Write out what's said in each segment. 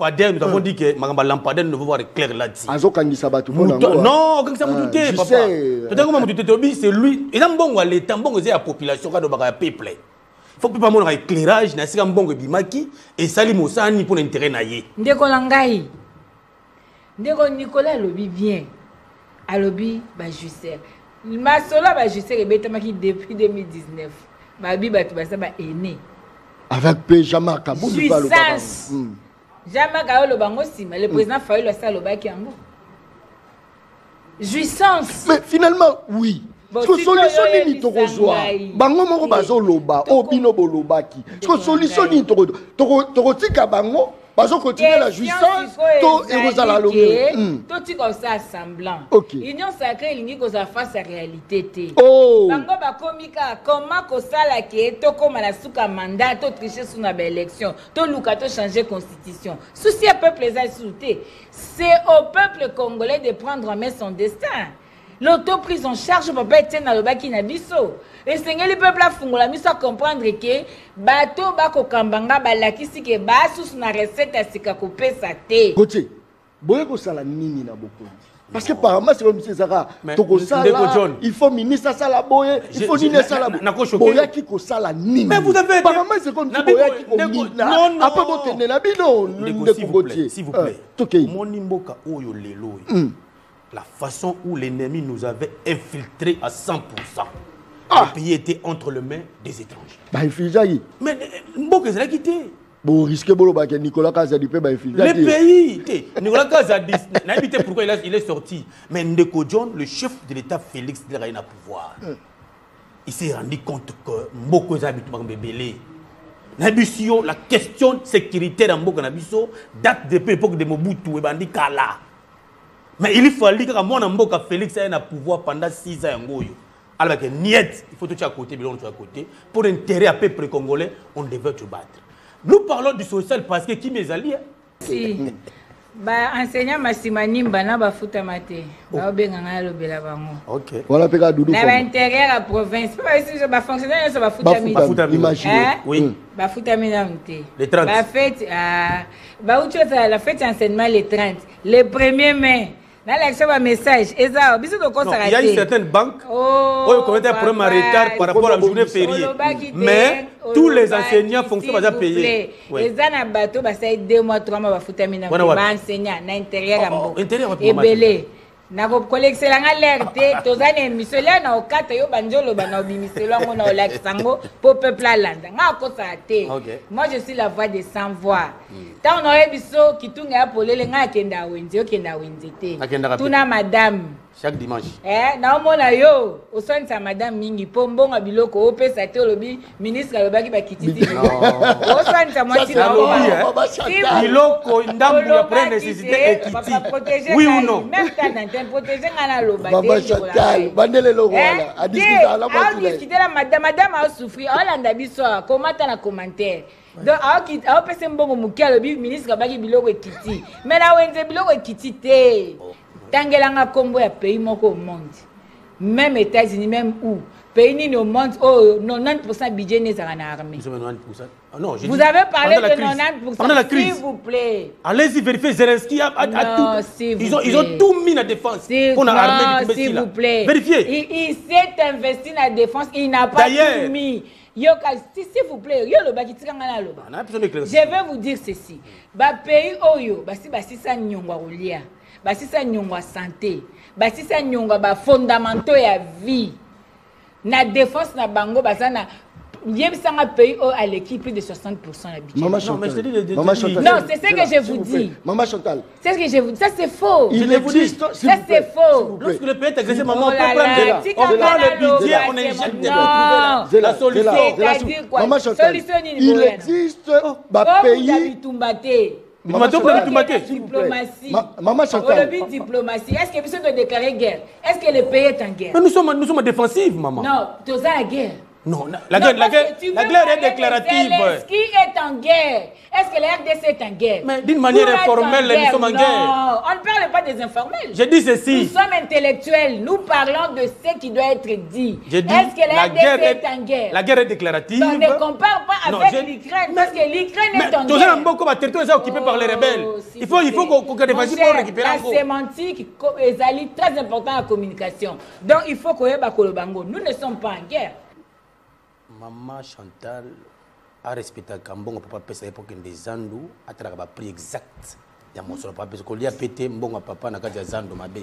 lampadaire, nous avons dit que ma lampadaire ne veut voir clair là-dessus. Azo Kangisa Batu. Non, quand ça me doutait, papa. C'est lui. Et dans bon l'état, bon c'est la population, quand on va peuple. Il faut pas avoir un éclairage, na sika mbongo bimaki et sali mosani pour l'intérêt naïe. Ndeko langai. Ndeko Nicolas lobi bien. Alobi ba justice. Ma solo ba justice ebetamaki depuis 2019. Ba bi batu ba ça ba aîné. Avec Péjama Kabou du Balo. Jamais Kaolo Bango Sima, le président Fayoul a ça le bac yango. Jouissance. Mais finalement, oui. Parce que solution ni to kozwa. Bango moko bazo loba, obino bolobaki. Parce que solution ni to tika bango, bazo continuer la jouissance, to erosala lomo. To tika ça semblant. Union sacrée lingi koza face à réalité té. Bango ba komika comment ko sala ke to koma na suka mandat to tricher sur na élection, to luka to changer constitution. Souci au peuple les a souté. C'est au peuple congolais de prendre en main son destin. L'auto-prise en charge peut pas être dans le baki na biso. Et Seigneur le peuple a fungola miso comprendre que bato bako kambanga balakisi ke basus na recette à sika kopesa te. Côté. Boye ko sala nini na boko. Parce que par exemple c'est comme si ça toko sala il faut ministre sala boye, il faut nini sala boye ki ko sala nini. Mais vous avez par exemple c'est comme si boye ki ko mina. Après bote na bino s'il vous plaît. Mon nimboka oyo lelo. La façon où l'ennemi nous avait infiltrés à 100%. Le pays était entre les mains des étrangers. Mais Mboka s'est quitté. Bon, risque de Nicolas Kazadi peut le pays. Nicolas Kazadi, n'a évité pourquoi il est sorti. Mais Ndeko John, le chef de l'État Félix, il a rien à pouvoir. Il s'est rendu compte que Mboka habite Bébélé. Nabissio, la question sécuritaire dans Mboka Nabisso date depuis l'époque de Mobutu et Bandi Kala. Mais il fallait que mon Mboka Félix ait un pouvoir pendant 6 ans. Alors que niet, il faut tout à côté, mais à côté. Pour l'intérêt à peuple congolais, on devait te battre. Nous parlons du social parce que qui mes alliés? Si. Enseignant Massimani Mbana bafuta mate. Ba benganga lobela bango. OK. Voilà peka Doudou. Na l'intérieur la province. Pas ici ba fonctionnaire ça bafuta mate. Bafuta imagine. Oui. Bafuta mate. Les 30. La fête ba ucho la fête enseignement les 30. Le 1er mai. Là, l'action va message. Il y a une certaine banque qui a un problème en retard par rapport à la journée fériée. Mais tous les enseignants fonctionnent déjà payés. Les bateaux, ça 2 mois, 3 mois, enseignants, à l'intérieur. Et belé. Na ko collecter la alerte tozane misela na okata yo banjolo bana obimiselo ngo na olaksango po peuple alanda nga ko sa te. Moi je suis la voix des sans voix. Tant on aurait biso kitunga ya polele nga kenda wenze okenda wenze te. Tuna madame chaque dimanche. Na omona yo osonisa madame mingi po mbonga biloko opesa te lobi ministre alobaki bakititi. Osonisa mwati na biloko ndambu ya prendre nécessité équité. Oui ou non? Même quand protéger ngana loba Maman Chantal bandele lo wala a discuter à la discuter la madame a souffrir olanda biso commenter na commentaire donc a pese mbongo mukia lobi ministre baki biloko ekiti mais na wenze biloko ekiti te tangelanga kombo ya pays moko au monde même États-Unis même où pays ni au monde oh 90% budget n'est à l'armée. Non, vous avez parlé de 90%. Pendant la crise. S'il vous plaît. Allez-y vérifier Zelensky a tout. Ils ont tout mis en défense. Pour l'armée s'il vous plaît. Vérifiez. Il s'est investi dans la défense. Il n'a pas tout mis. S'il vous plaît. Je vais vous dire ceci. Ba pays oyo, basi sa nyongwa rolia. Basi sa nyongwa santé. Basi sa nyongwa ba fondamentaux ya vie. Na défense na bango basana yebisanga pays à l'équipe plus de 60% la budget. Maman Chantal. Non, c'est ce que je vous dis. Maman Chantal. C'est ce que je vous dis. Ça c'est faux. Il existe. Ça c'est faux. Lorsque le pays est agressé, maman, on prend le budget, on injecte la solution. C'est-à-dire quoi? Maman Chantal. Il existe un pays. Diplomatie. Maman Chantal. Diplomatie. Est-ce que vous devez déclarer guerre? Est-ce que le pays est en guerre? Mais nous sommes défensifs, maman. Non, tu es en guerre. Non, la guerre est déclarative. Qui est en guerre? Est-ce que la RDC est en guerre? Mais d'une manière informelle, nous sommes en guerre. Non, on ne parle pas des informels. Je dis ceci. Nous sommes intellectuels. Nous parlons de ce qui doit être dit. Est-ce que la RDC est en guerre? La guerre est déclarative. On ne compare pas avec l'Ukraine. Parce que l'Ukraine est en guerre. Le territoire est occupé par les rebelles. Il faut qu'on réfléchisse pour récupérer un peu. La sémantique est très importante en communication. Donc il faut qu'on ait le bango. Nous ne sommes pas en guerre. Maman Chantal a respecté Kambongo papa pesa époque des Zandu a travaillé prix exact. Ya mosolo papa parce que lui a pété mbongo papa na kati Zandu mabe.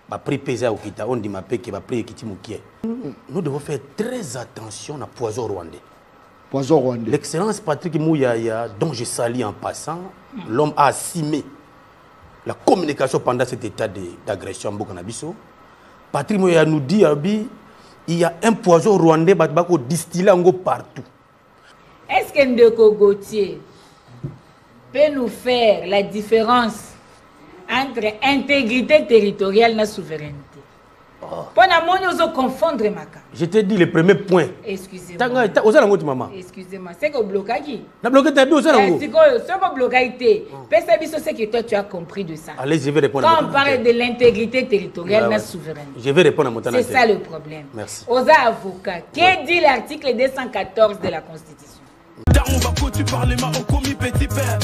Ba prix pesa okita on dit mapé que ba prix kiti mukie. Nous devons faire très attention à poison rwandais. Poison rwandais. L'excellence Patrick Mouyaya dont je salue en passant, l'homme a assimé la communication pendant cet état d'agression Mbokana biso. Patrick Mouyaya nous dit il y a un poison rwandais qui est distillé partout. Est-ce que Ndeko Gauthier peut nous faire la différence entre intégrité territoriale et souveraineté? Pour confondre Maka. Je te dis le premier point. Excusez-moi. Excusez-moi. C'est que bloqué qui? Na bloqué ta bio ça là. C'est que bloqué. C'est que toi tu as compris de ça. Allez, je vais répondre. Quand on parle de l'intégrité territoriale et la souveraineté. Je vais répondre à mon C'est ça le problème. Merci. Aux avocats, que dit l'article 214 de la Constitution? Tu parles au commis petit père.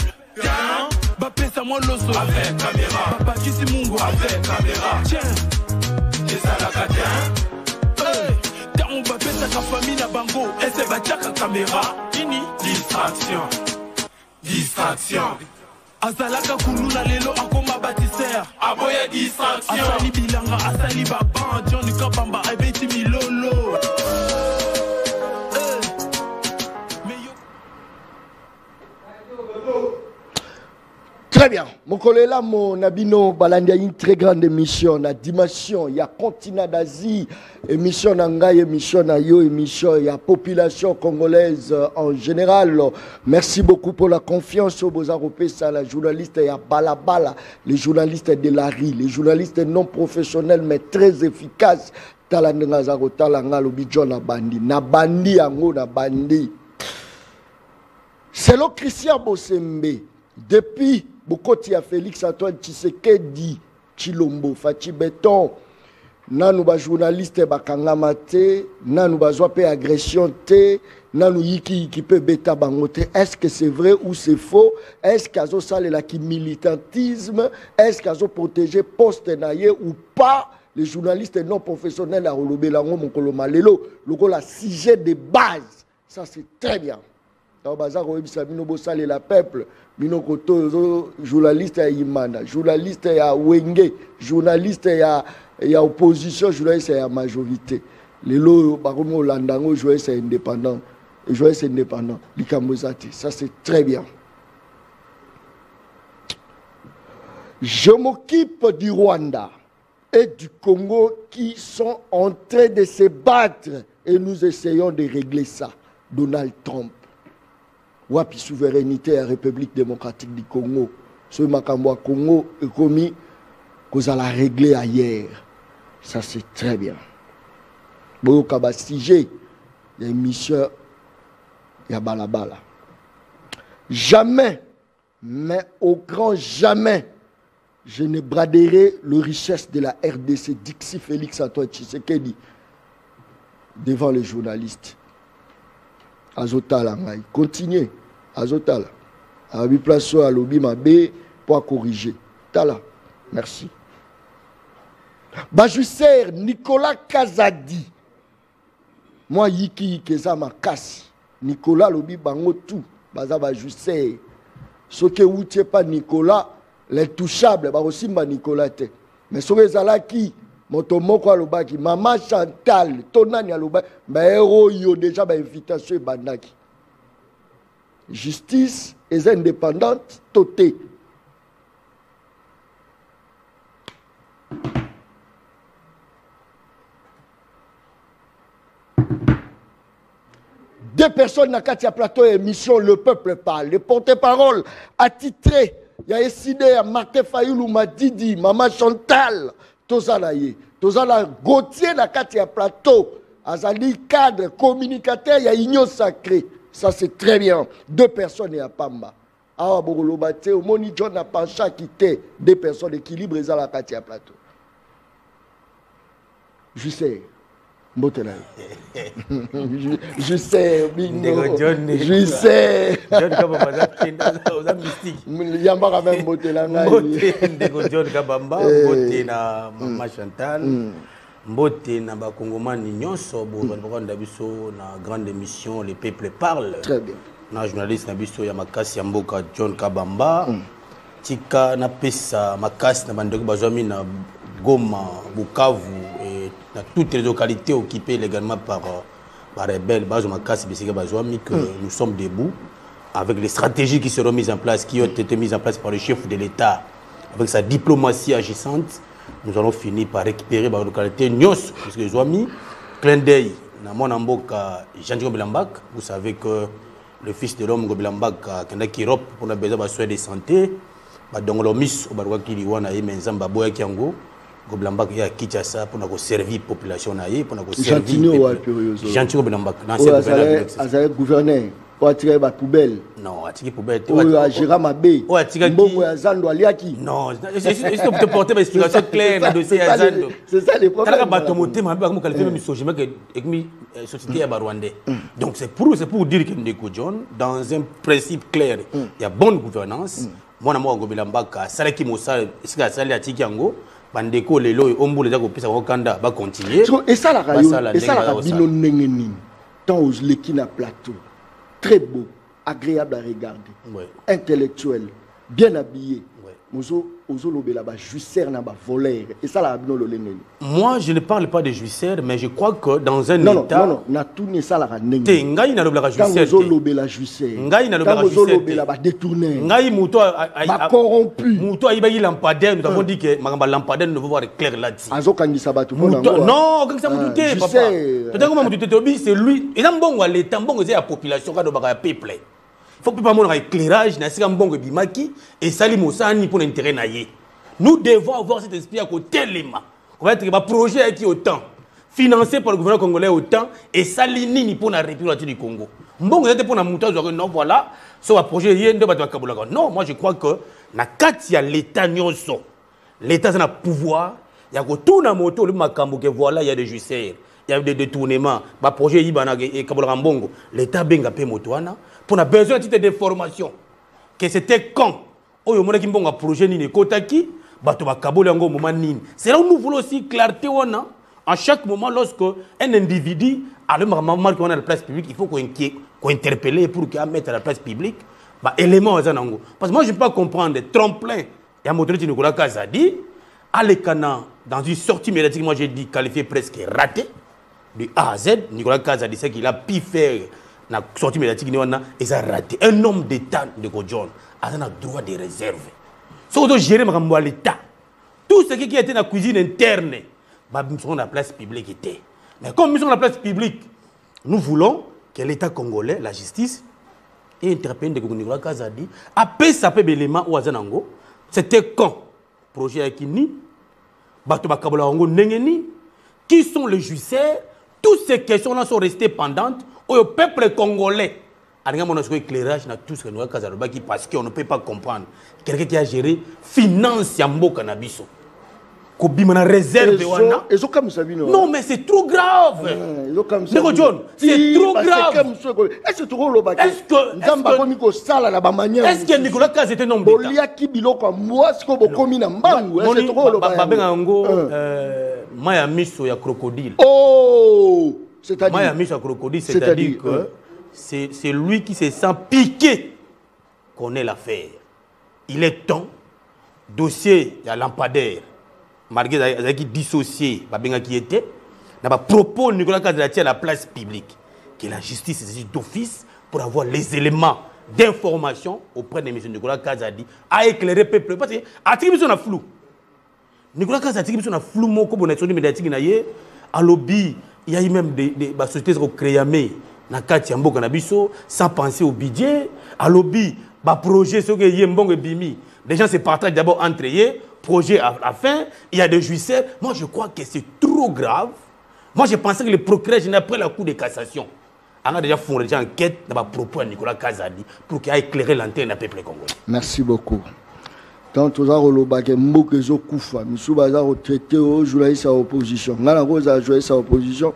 Pesa moi l'osso avec caméra. Papa qui c'est mon avec caméra. Tiens. Et ça la catin. Quand on va pesa ta famille na bango, et c'est va dire caméra. Ini distraction. Distraction. Azalaka kuluna lelo akoma bâtisseur. Aboya distraction. Asali bilanga, asali baba, Johnny Kabamba, abeti milolo. Très bien. Mon collègue là, mon abino Balandia, une très grande émission, la dimension, il y a continent d'Asie, émission Nangaï, émission Nayo, émission, il y a population congolaise en général. Merci beaucoup pour la confiance au Bozaropé, ça, la journaliste, il y a Balabala, les journalistes de la RI, les journalistes non professionnels mais très efficaces. Talandenga Zaro, Talanga, Lobidjo, Nabandi, Nabandi, Ango, Nabandi. Selon Christian Bossembe, depuis Bokoti a Félix Antoine Tshisekedi Chilombo Fachi Beton nanu ba journaliste bakangama te nanu bazwa pe agression te nanu yiki peut beta bangote. Est-ce que c'est vrai ou c'est faux? Est-ce qu'azo sale la qui militantisme? Est-ce qu'azo protéger poste naie ou pas? Les journalistes non professionnels à Rolobelango Mokolo Malelo le la sujet de base, ça c'est très bien. Dans bazar Bino Bossale la peuple Bino Koto journaliste à Imana, journaliste à Wenge, journaliste à opposition, journaliste à majorité. Les lots Baromo Landango journaliste indépendant et journaliste indépendant. Likamozati, ça c'est très bien. Je m'occupe du Rwanda et du Congo qui sont en train de se battre et nous essayons de régler ça. Donald Trump. Wapi souveraineté à la République démocratique du Congo. Ce makambo Congo est commis qu'on a réglé ailleurs. Ça c'est très bien. Bon, il y a une mission, il y a balabala. Jamais, mais au grand jamais, je ne braderai le richesse de la RDC Dixi Félix Antoine Tshisekedi devant les journalistes. Azotala ngai. Continuez. Azotala. Abi place à lobby mabe pour corriger. Tala. Merci. Bajusser Nicolas Kazadi. Moi yiki keza makasi. Nicolas lobby bango tout. Baza bajusser. Ce que vous n'êtes pas Nicolas, les touchables, bah aussi ma Nicolas te. Mais ce que ça là qui Motomoko alobaki, Maman Chantal, Tonani alobaki, mais héros yo déjà ba invitation bandaki. Justice est indépendante, toté. Deux personnes dans Katia Plateau émission Le Peuple Parle. Le porte-parole attitré, il y a décidé à Martin Fayoulou Madidi, Maman Chantal, Tozalaye, Tozala Gauthier dans Katia Plateau, Azali cadre, communicateur, il y a union sacrée. Ça, c'est très bien. 2 personnes et à Pamba. Ah, Bogolobate, au Moni John a penché quitter 2 personnes équilibrées à la Katia Plateau. Je sais. Je sais, Bingo. Je sais. John Kabamba, il y a même Botelanga. John Kabamba, Botelanga, Maman Chantal. Mbote na bakongomani nyonso bokonda biso na grande émission Les Peuples Parlent. Très bien. Na journaliste na biso ya makasi ya mboka John Kabamba. Tika na pesa makasi na bandeko bazwami na Goma, Bukavu et dans toutes les localités occupées légalement par rebelles, bazo makasi bisika bazwami que nous sommes debout avec les stratégies qui seront mises en place, qui ont été mises en place par le chef de l'État avec sa diplomatie agissante. Nous allons finir par récupérer la localité Nyos, parce que les amis, clin d'œil, dans mon amboka, Jean Gobelambak, vous savez que le fils de l'homme Gobelambak, qui Europe pour la besoin de soins de santé, donc le miss au Baroua qui lui a mis un baboua qui ango, Gobelambak il a quitté ça pour nous servir la population naïe, pour nous servir. Jean Gobelambak, l'ancien gouverneur. Ou attirer ma poubelle. Non, attirer poubelle. Ou agir ma baie. Ou attirer Mbongo ya Zando aliaki. Non, est-ce que vous te portez une explication claire dans le dossier ya Zando? C'est ça les problèmes. Quand bateau monté, ma baie comme qualifié même société avec société ya Rwandais. Donc c'est pour dire que Ndeko John dans un principe clair, il y a bonne gouvernance. Moi na moi Gobelambaka, sala ki mosala, est-ce que sala atiki yango bandeko lelo ombo les ko pesa ko kanda ba continuer. Et ça la rayon, et ça la bino nengeni. Tant aux lekina plateau. Très beau, agréable à regarder, intellectuel, bien habillé. Moi, je ne parle pas de jouisseur, mais je crois que dans un état... Non, non, tout ça la Ngai na lobela jouisseur. Ngai na lobela jouisseur. Ngai muto a corrompu. Muto a ibayi lampadaire, nous avons dit que ma lampadaire ne veut voir clair là-dessus. Non, comme ça vous doutez, papa. C'est lui. Et dans bon l'état, bon c'est la population quand on va peuple. Il faut que nous ayons un éclairage, et Salim Moussani pour l'intérêt. Nous devons avoir cet esprit à côté de l'EMA. On va être un projet qui est autant, financé par le gouvernement congolais autant, et Salini pour la République du Congo. Bon, vous êtes pour la montagne, non, voilà, c'est un projet, non, moi je crois que, il y a l'État, l'État a un pouvoir, il y a tout dans moto, voilà, il y a des justices. Il y a des détournements. Le projet Ibana et Kabolambongo, l'État benga pe motoana pour a besoin de des formations. Que c'était quand au moment qui un projet ni kotaki, bato ba Kabolango moment ni. C'est là où nous voulons aussi clarté wana. En chaque moment lorsque un individu a le marque on a la place publique, il faut qu'on interpelle pour qu'il mette à la place publique bah élément azanango. Parce que moi je ne peux pas comprendre des tremplins. Il y a moteur Nicolas Kazadi à l'écana dans une sortie médiatique moi j'ai dit qualifié presque raté. De A à Z, Nicolas Kaza dit qu'il a pu faire la sortie médiatique et ça a raté. Un homme d'État de Godjon a un droit de réserve. Si on doit gérer l'État, tout ce qui était dans la cuisine interne, nous sommes dans la place publique. Mais comme nous sommes dans la place publique, nous voulons que l'État congolais, la justice, et interpellé de Nicolas Kaza dit, après ça peut l'élément ou Azanango, c'était quand projet Akini, Bato Bakabola Ongo Nengeni, qui sont les juiciers. Toutes ces questions-là sont restées pendantes au peuple congolais. Il y a un éclairage dans tout ce que nous avons fait parce qu'on ne peut pas comprendre. Quelqu'un qui a géré finance Yambo Canabiso. Réserve. Non, mais c'est trop grave. C'est trop grave. Est-ce que Nicolas Kaz était un homme Maya Miso ya crocodile. Oh, c'est-à-dire Maya Miso ya crocodile, c'est-à-dire que c'est lui qui se sent piqué qu'on ait l'affaire. Il est temps, dossier, il y a lampadaire, malgré qui dissocié, qui était, n'a pas propos Nicolas Kazati à la place publique, que la justice est d'office pour avoir les éléments d'information auprès de M. Nicolas Kazadi à éclairer le peuple. Parce que l'attribution est floue. Nicolas Kazati qui sont flou moko bonation médiatique na yé à lobby il y a eu même des sociétés qui créées na kati mboka na biso sans penser au budget à lobby ba projet ce que yé mbongo bimi les gens se partagent d'abord entre eux projet à la fin il y a des juiciers moi je crois que c'est trop grave Moi, je pensais que le procureur général, après la Cour de cassation, a déjà fondé une enquête dans ma propos à Nicolas Kazadi pour qu'il ait éclairé l'antenne du peuple congolais. Merci beaucoup. Tant que ça, on a dit que je koufa, monsieur Bazar traité au journaliste à opposition. On a joué à opposition.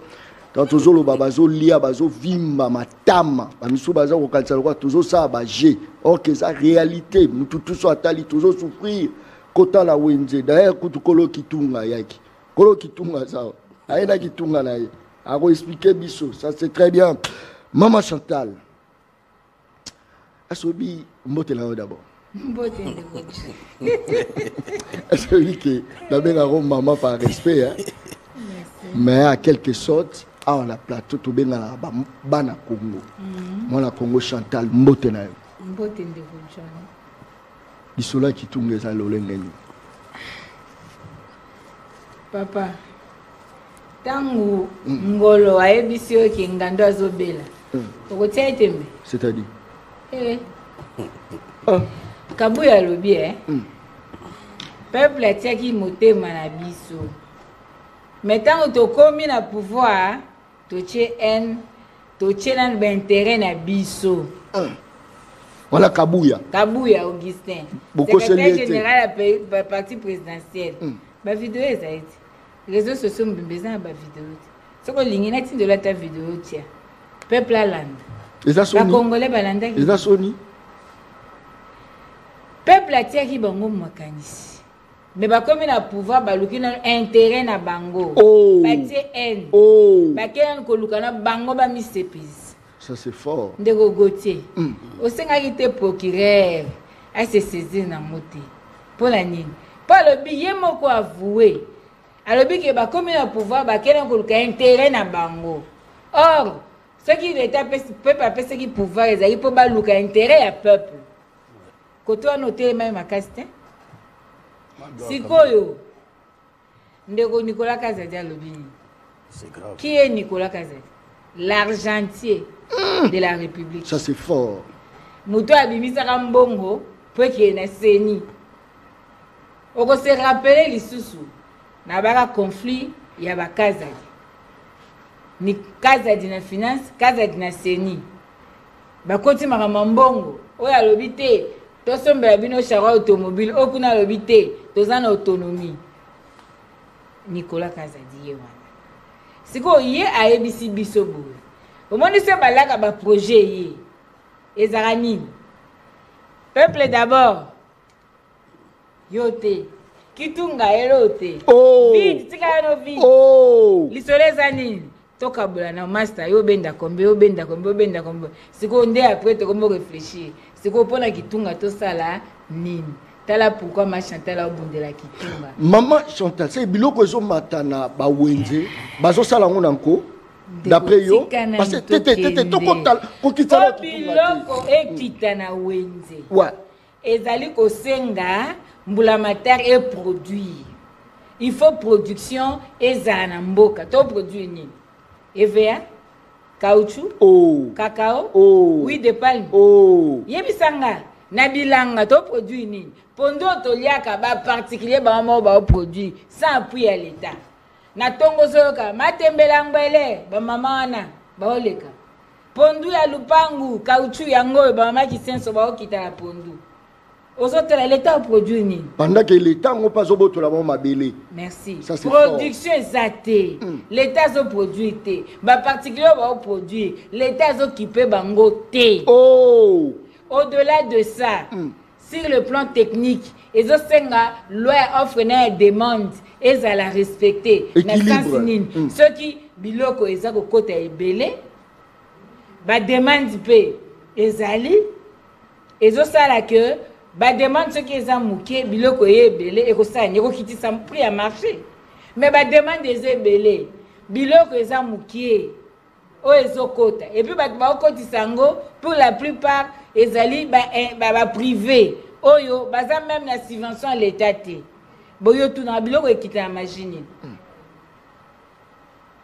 Tant que ça, on a lia, bazo vimba, matama. Monsieur Bazar au Kansalwa, toujours ça, bagé. Or que ça réalité, nous tout soit tali, toujours souffrir. Kota la wenze, d'ailleurs, kolo kitunga yaki, kolo kitunga ça. Aïda kitunga na ye. A expliquer biso, ça c'est très bien. Maman Chantal. Asobi mbote là d'abord. Mbote de Asobi que d'abord maman par respect hein. Mais à quelque sorte on la plateau to benga na bana Congo. Moi la Congo Chantal mbote na yo. Mbote de Vodjana. Bisola kitunga za lolengeni. Papa. Tangu ngolo ayebisi yo ke ngando azobela. Okotia itembe. C'est-à-dire Kabuya lobi Peuple atiaki motema na biso. Mais tant to komi na pouvoir, to tche en, to tche nan intérêt na biso. Voilà Kabuya. Kabuya Augustin. Secrétaire général du parti présidentiel. Ba vidéo ezali. Réseaux sociaux mbezana ba vidéo. Soko lingina ti de la ta vidéo tia. Peuple land. Les Sony. Ba Congolais balanda. Les Sony. Peuple atiaki bango makanisi. Mais ba comme na pouvoir ba luki na intérêt na bango. Ba tie en. Ba kena ko lukana bango ba misepis. Ça c'est fort. Ndeko Gauthier. Au senga ki te procureur a se saisir na moté. Pour la nini. Pas le billet moko avoué. Alors que ba comme na pouvoir ba kena ko luka intérêt na bango. Or, ce qui l'État peuple appelle ce qui pouvoir ezali pour ba luka intérêt ya peuple. Koto anoté même makasite. Sikoyo. Ndeko Nicolas Kazadi alobi. C'est grave. Qui est Nicolas Kazadi? L'argentier de la République. Ça c'est fort. Muto abimisa kambongo pour qu'il na seni. Oko se rappeler lisusu na baka conflit ya ba Kazadi. Ni Kazadi na finance, Kazadi na seni. Ba koti makambongo. Oya alobi te. Tosombe bino chara automobile okuna alobi te. Tozana autonomie. Nicolas Kazadi ye wana. Siko ye ayebisi biso boye. Omoni se balaka ba projet ye. Ezara nini? Peuple d'abord. Yote. Kitunga elote. Vide tika no vide. Lisoleza nini? Toka bula na master yo benda kombe. Siko nde après to kombo réfléchir. Siko pona kitunga to sala nini? Tala pourquoi ma Chantal a bondé la kitunga. Maman Chantal, c'est biloko zo matana ba wenze, bazo sala ngona nko. D'après yo, parce que tété to kotal ko kitala to. Biloko ekitana wenze. Ouais. Ezali ko senga mbula mater et produit. Il faut production ezana mboka. To produit ni. EVA, caoutchouc, cacao, huile de palme. Yebisanga na bilanga to produit ni. Pondo to liaka ba particulier ba mo ba produit sans appui à l'état. Na tongo soka matembela ngwele ba mama wana ba oleka. Pondu ya lupangu caoutchouc yango ba mama ki senso ba okita la pondu. Ozotela l'état produit ni. Pendant que l'état ngo pas oboto la ma belé. Merci. Ça, production exatée. L'état zo produit té. Ba particulier ba produit. L'état zo occupé bango té. Au-delà de ça, sur le plan technique, les Osenga, loi offre une demande et à la respecter. Ceux qui biloko ezako kota ebele, ba demande pe ezali, ezosala que ba demande ceux qui ezamuke biloko ebele ekosala nyeko kitisa prix à marché. Mais ba demande ezebele, biloko ezamuke o ezokota. Et puis ba okotisa ngo pour la plupart ezali ba privé. Oyo baza même la subvention à l'état té. Boyo tout na biloko ekita na machine.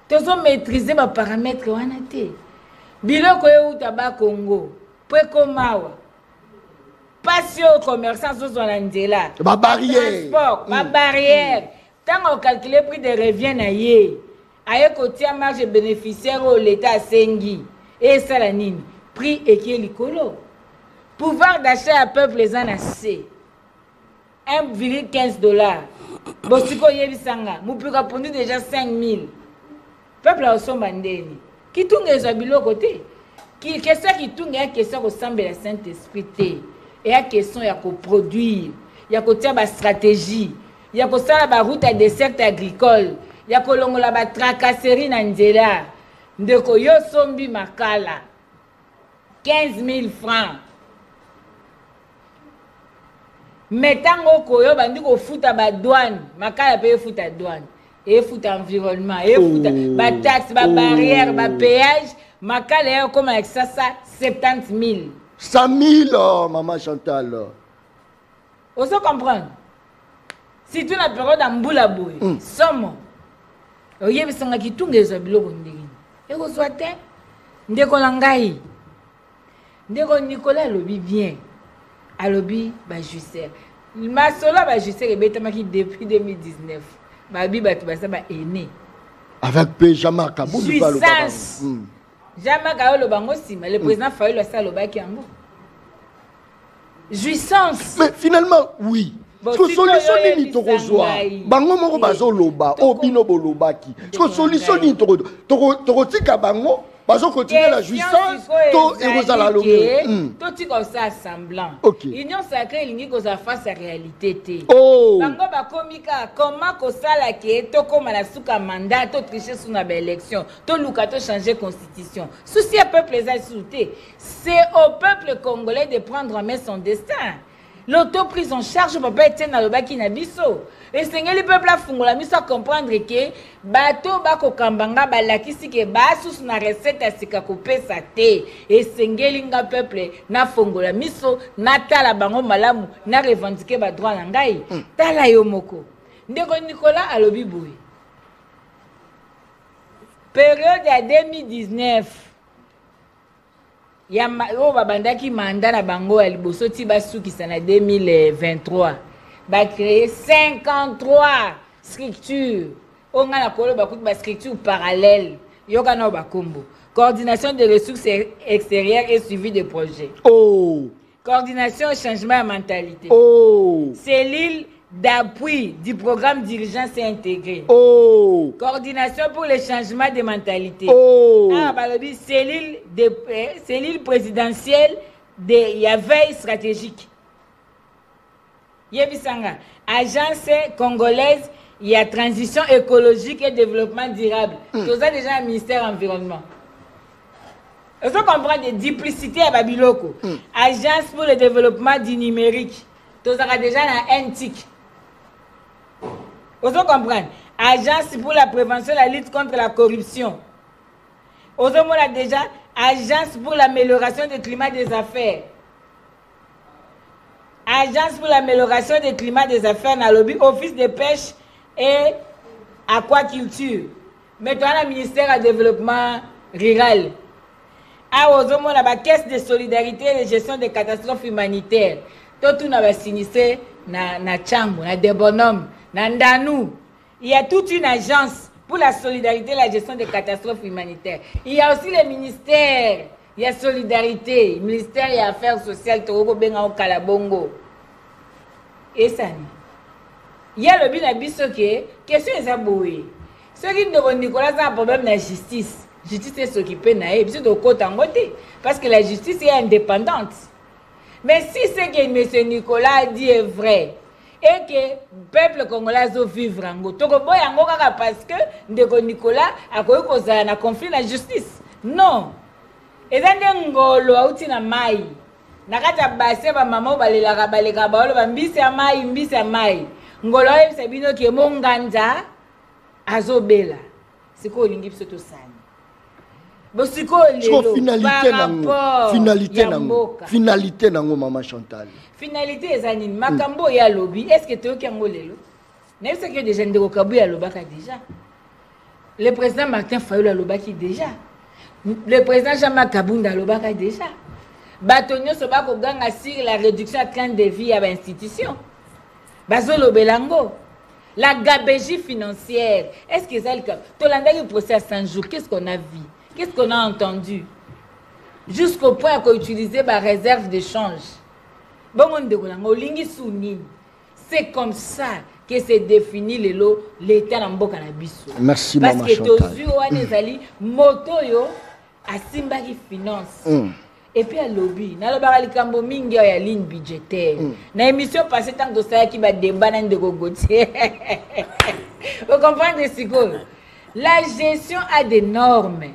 Tozo maîtriser ba paramètres wana té. Biloko e uta ba Congo. Pe komawa. Passion commerçant zo na nzela. Ba barrière. Transport, ba barrière. Tant on calcule prix de revient na yé. aye kotia marge bénéficiaire au l'état sengi et ça la nini prix eki likolo pouvoir d'achat à peuple les en assez 1,15 $. Bosiko yebisanga mupika pondu déjà 5 000 peuple a osomba ndeni kitunga ezwa biloko te question kitunga ya question kosambela Saint-Esprit te et ya question ya koproduire ya kotia ba stratégie ya kosala ba route à dessert agricole ya kolongola ba tracasserie na nzela ndeko yo sombi makala 15 000 francs metango koyo bandi ko futa ba douane makala pe futa douane et futa environnement et futa ba taxe ba barrière ba péage makala ya comme avec ça 70 000 100 000 maman Chantal on se comprendre si tu la période en boula boy somo oye bisanga kitunga ezo biloko ndenge e ko soite ndeko langai ndeko Nicolas lobi bien alobi ba justice masolo ba justice ebetamaki depuis 2019 babi batu basa ba aîné avec Benjamin Kaboul ba lo baba jamais Kaolo bango sima le président Fayoul a ça lo baki yango jouissance mais finalement oui solution nini tokozwa bango moko bazo loba obino bolobaki solution nini tokotika bango bazo continuer la jouissance to erozala lobe to tika osa semblant union sacrée lingi koza face à réalité te bango bakomika comment kosala ke to koma na suka mandat to tricher sous na ba élection to luka to changer constitution souci à peuple les insulter c'est au peuple congolais de prendre en main son destin. L'autoprise en charge papa Etienne alobaki na biso esengeli peuple afungola miso comprendre que bato bako kambanga balakisi ke basus na recette asika kopesa te esengeli nga peuple na fungola miso na tala bango malamu na revendiquer ba droit na ngai tala yo moko ndeko Nicolas alobi boye période ya 2019 Yama babandaki mandat na bango ya liboso ti basukisa na 2023 ba créer 53 structures onga na kolo ba kuti ba structure parallèle yoka na ba kombo coordination des ressources extérieures et suivi des projets coordination au changement de mentalité cellule d'appui du programme d'urgence et intégré. Coordination pour le changement de mentalité. Cellule présidentielle de veille stratégique. Yebisanga, agence congolaise, il y a transition écologique et développement durable. Tout ça déjà un ministère environnement. Vous comprenez des duplicités à Babiloko. Agence pour le développement du numérique. Tout ça déjà un NTIC. Vous comprenez? Agence pour la prévention et la lutte contre la corruption. Vous comprenez déjà? Agence pour l'amélioration du climat des affaires. Agence pour l'amélioration du climat des affaires dans le office de pêche et aquaculture. Maintenant, le ministère du développement rural. Vous comprenez la caisse de solidarité et de gestion des catastrophes humanitaires. Tout le monde sinistre na Tchango, na des bonhommes. Nandanou, il y a toute une agence pour la solidarité et la gestion des catastrophes humanitaires. Il y a aussi le ministère, il y a solidarité, le ministère des affaires sociales, Togo Benga au Kalabongo. Et ça, il y a le bin abisso qui question est aboué. Ceux qui ne Nicolas a un problème de la justice. Justice est s'occuper naïf, c'est de côté en côté, parce que la justice est indépendante. Mais si ce que M. Nicolas dit est vrai, et que le peuple congolais doit vivre en Goto, parce que Ndeko Nicolas a causé un conflit de la justice. Non. Et dans le Ngolo, il y a un maï. Nakata basse ba maman balela baleka baolo ba mbisa mai. Ngolo c'est bino ki monganda azobela. Siko lingi biso to sani. Bosiko lelo finalité nango maman Chantal. Finalité ezani makambo ya lobby est-ce que tu yango lelo? N'est-ce que déjà ndeko kabu ya lobaka déjà. Le président Martin Fayoul a lobaki déjà. Le président Jean-Marc Kabunda a lobaka déjà. Batonyo soba ko ganga sur la réduction à train de vie à l'institution. Bazo lobelango. La gabégie financière. Est-ce que c'est le cas? Tolanda qui procède à 100 jours. Qu'est-ce qu'on a vu? Qu'est-ce qu'on a entendu? Jusqu'au point qu'on utilisait ma réserve de change. C'est comme ça que c'est défini l'État dans le cannabis. Merci, parce Maman que Chantal. moto yo asimba qui finance. Et puis à lobby, na lobara likambo mingi ya ligne budgétaire. Na émission passée tant que ça qui va débat dans de gogotier. Vous comprenez ce que la gestion a des normes.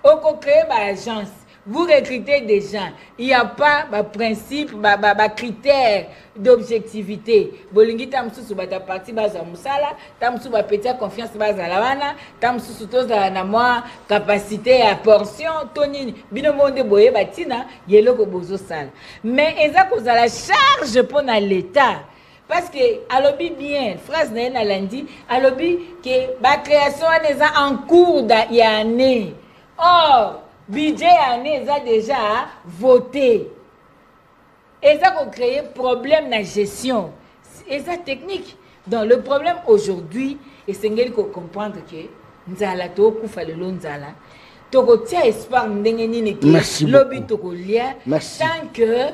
Au créer une agence, vous recrutez des gens. Il n'y a pas de principe, de critères d'objectivité. Bolingi tamsusu bata parti baza musala, tamsusu ba petit confiance baza lawana, tamsusu toza na moi capacité à portion tonini. Bino monde boye batina yelo ko bozo sala. Mais eza ko za la charge pour na l'état. Parce que alobi bien, phrase na lundi, alobi que ba création est en cours d'année. Or, budget année a déjà voté. Et ça a créé problème dans la gestion. Et ça technique. Donc le problème aujourd'hui, et c'est qu'il faut comprendre que nous allons tout faire le long nzala. Toko tia espoir ndenge nini ke lobby toko lia tant que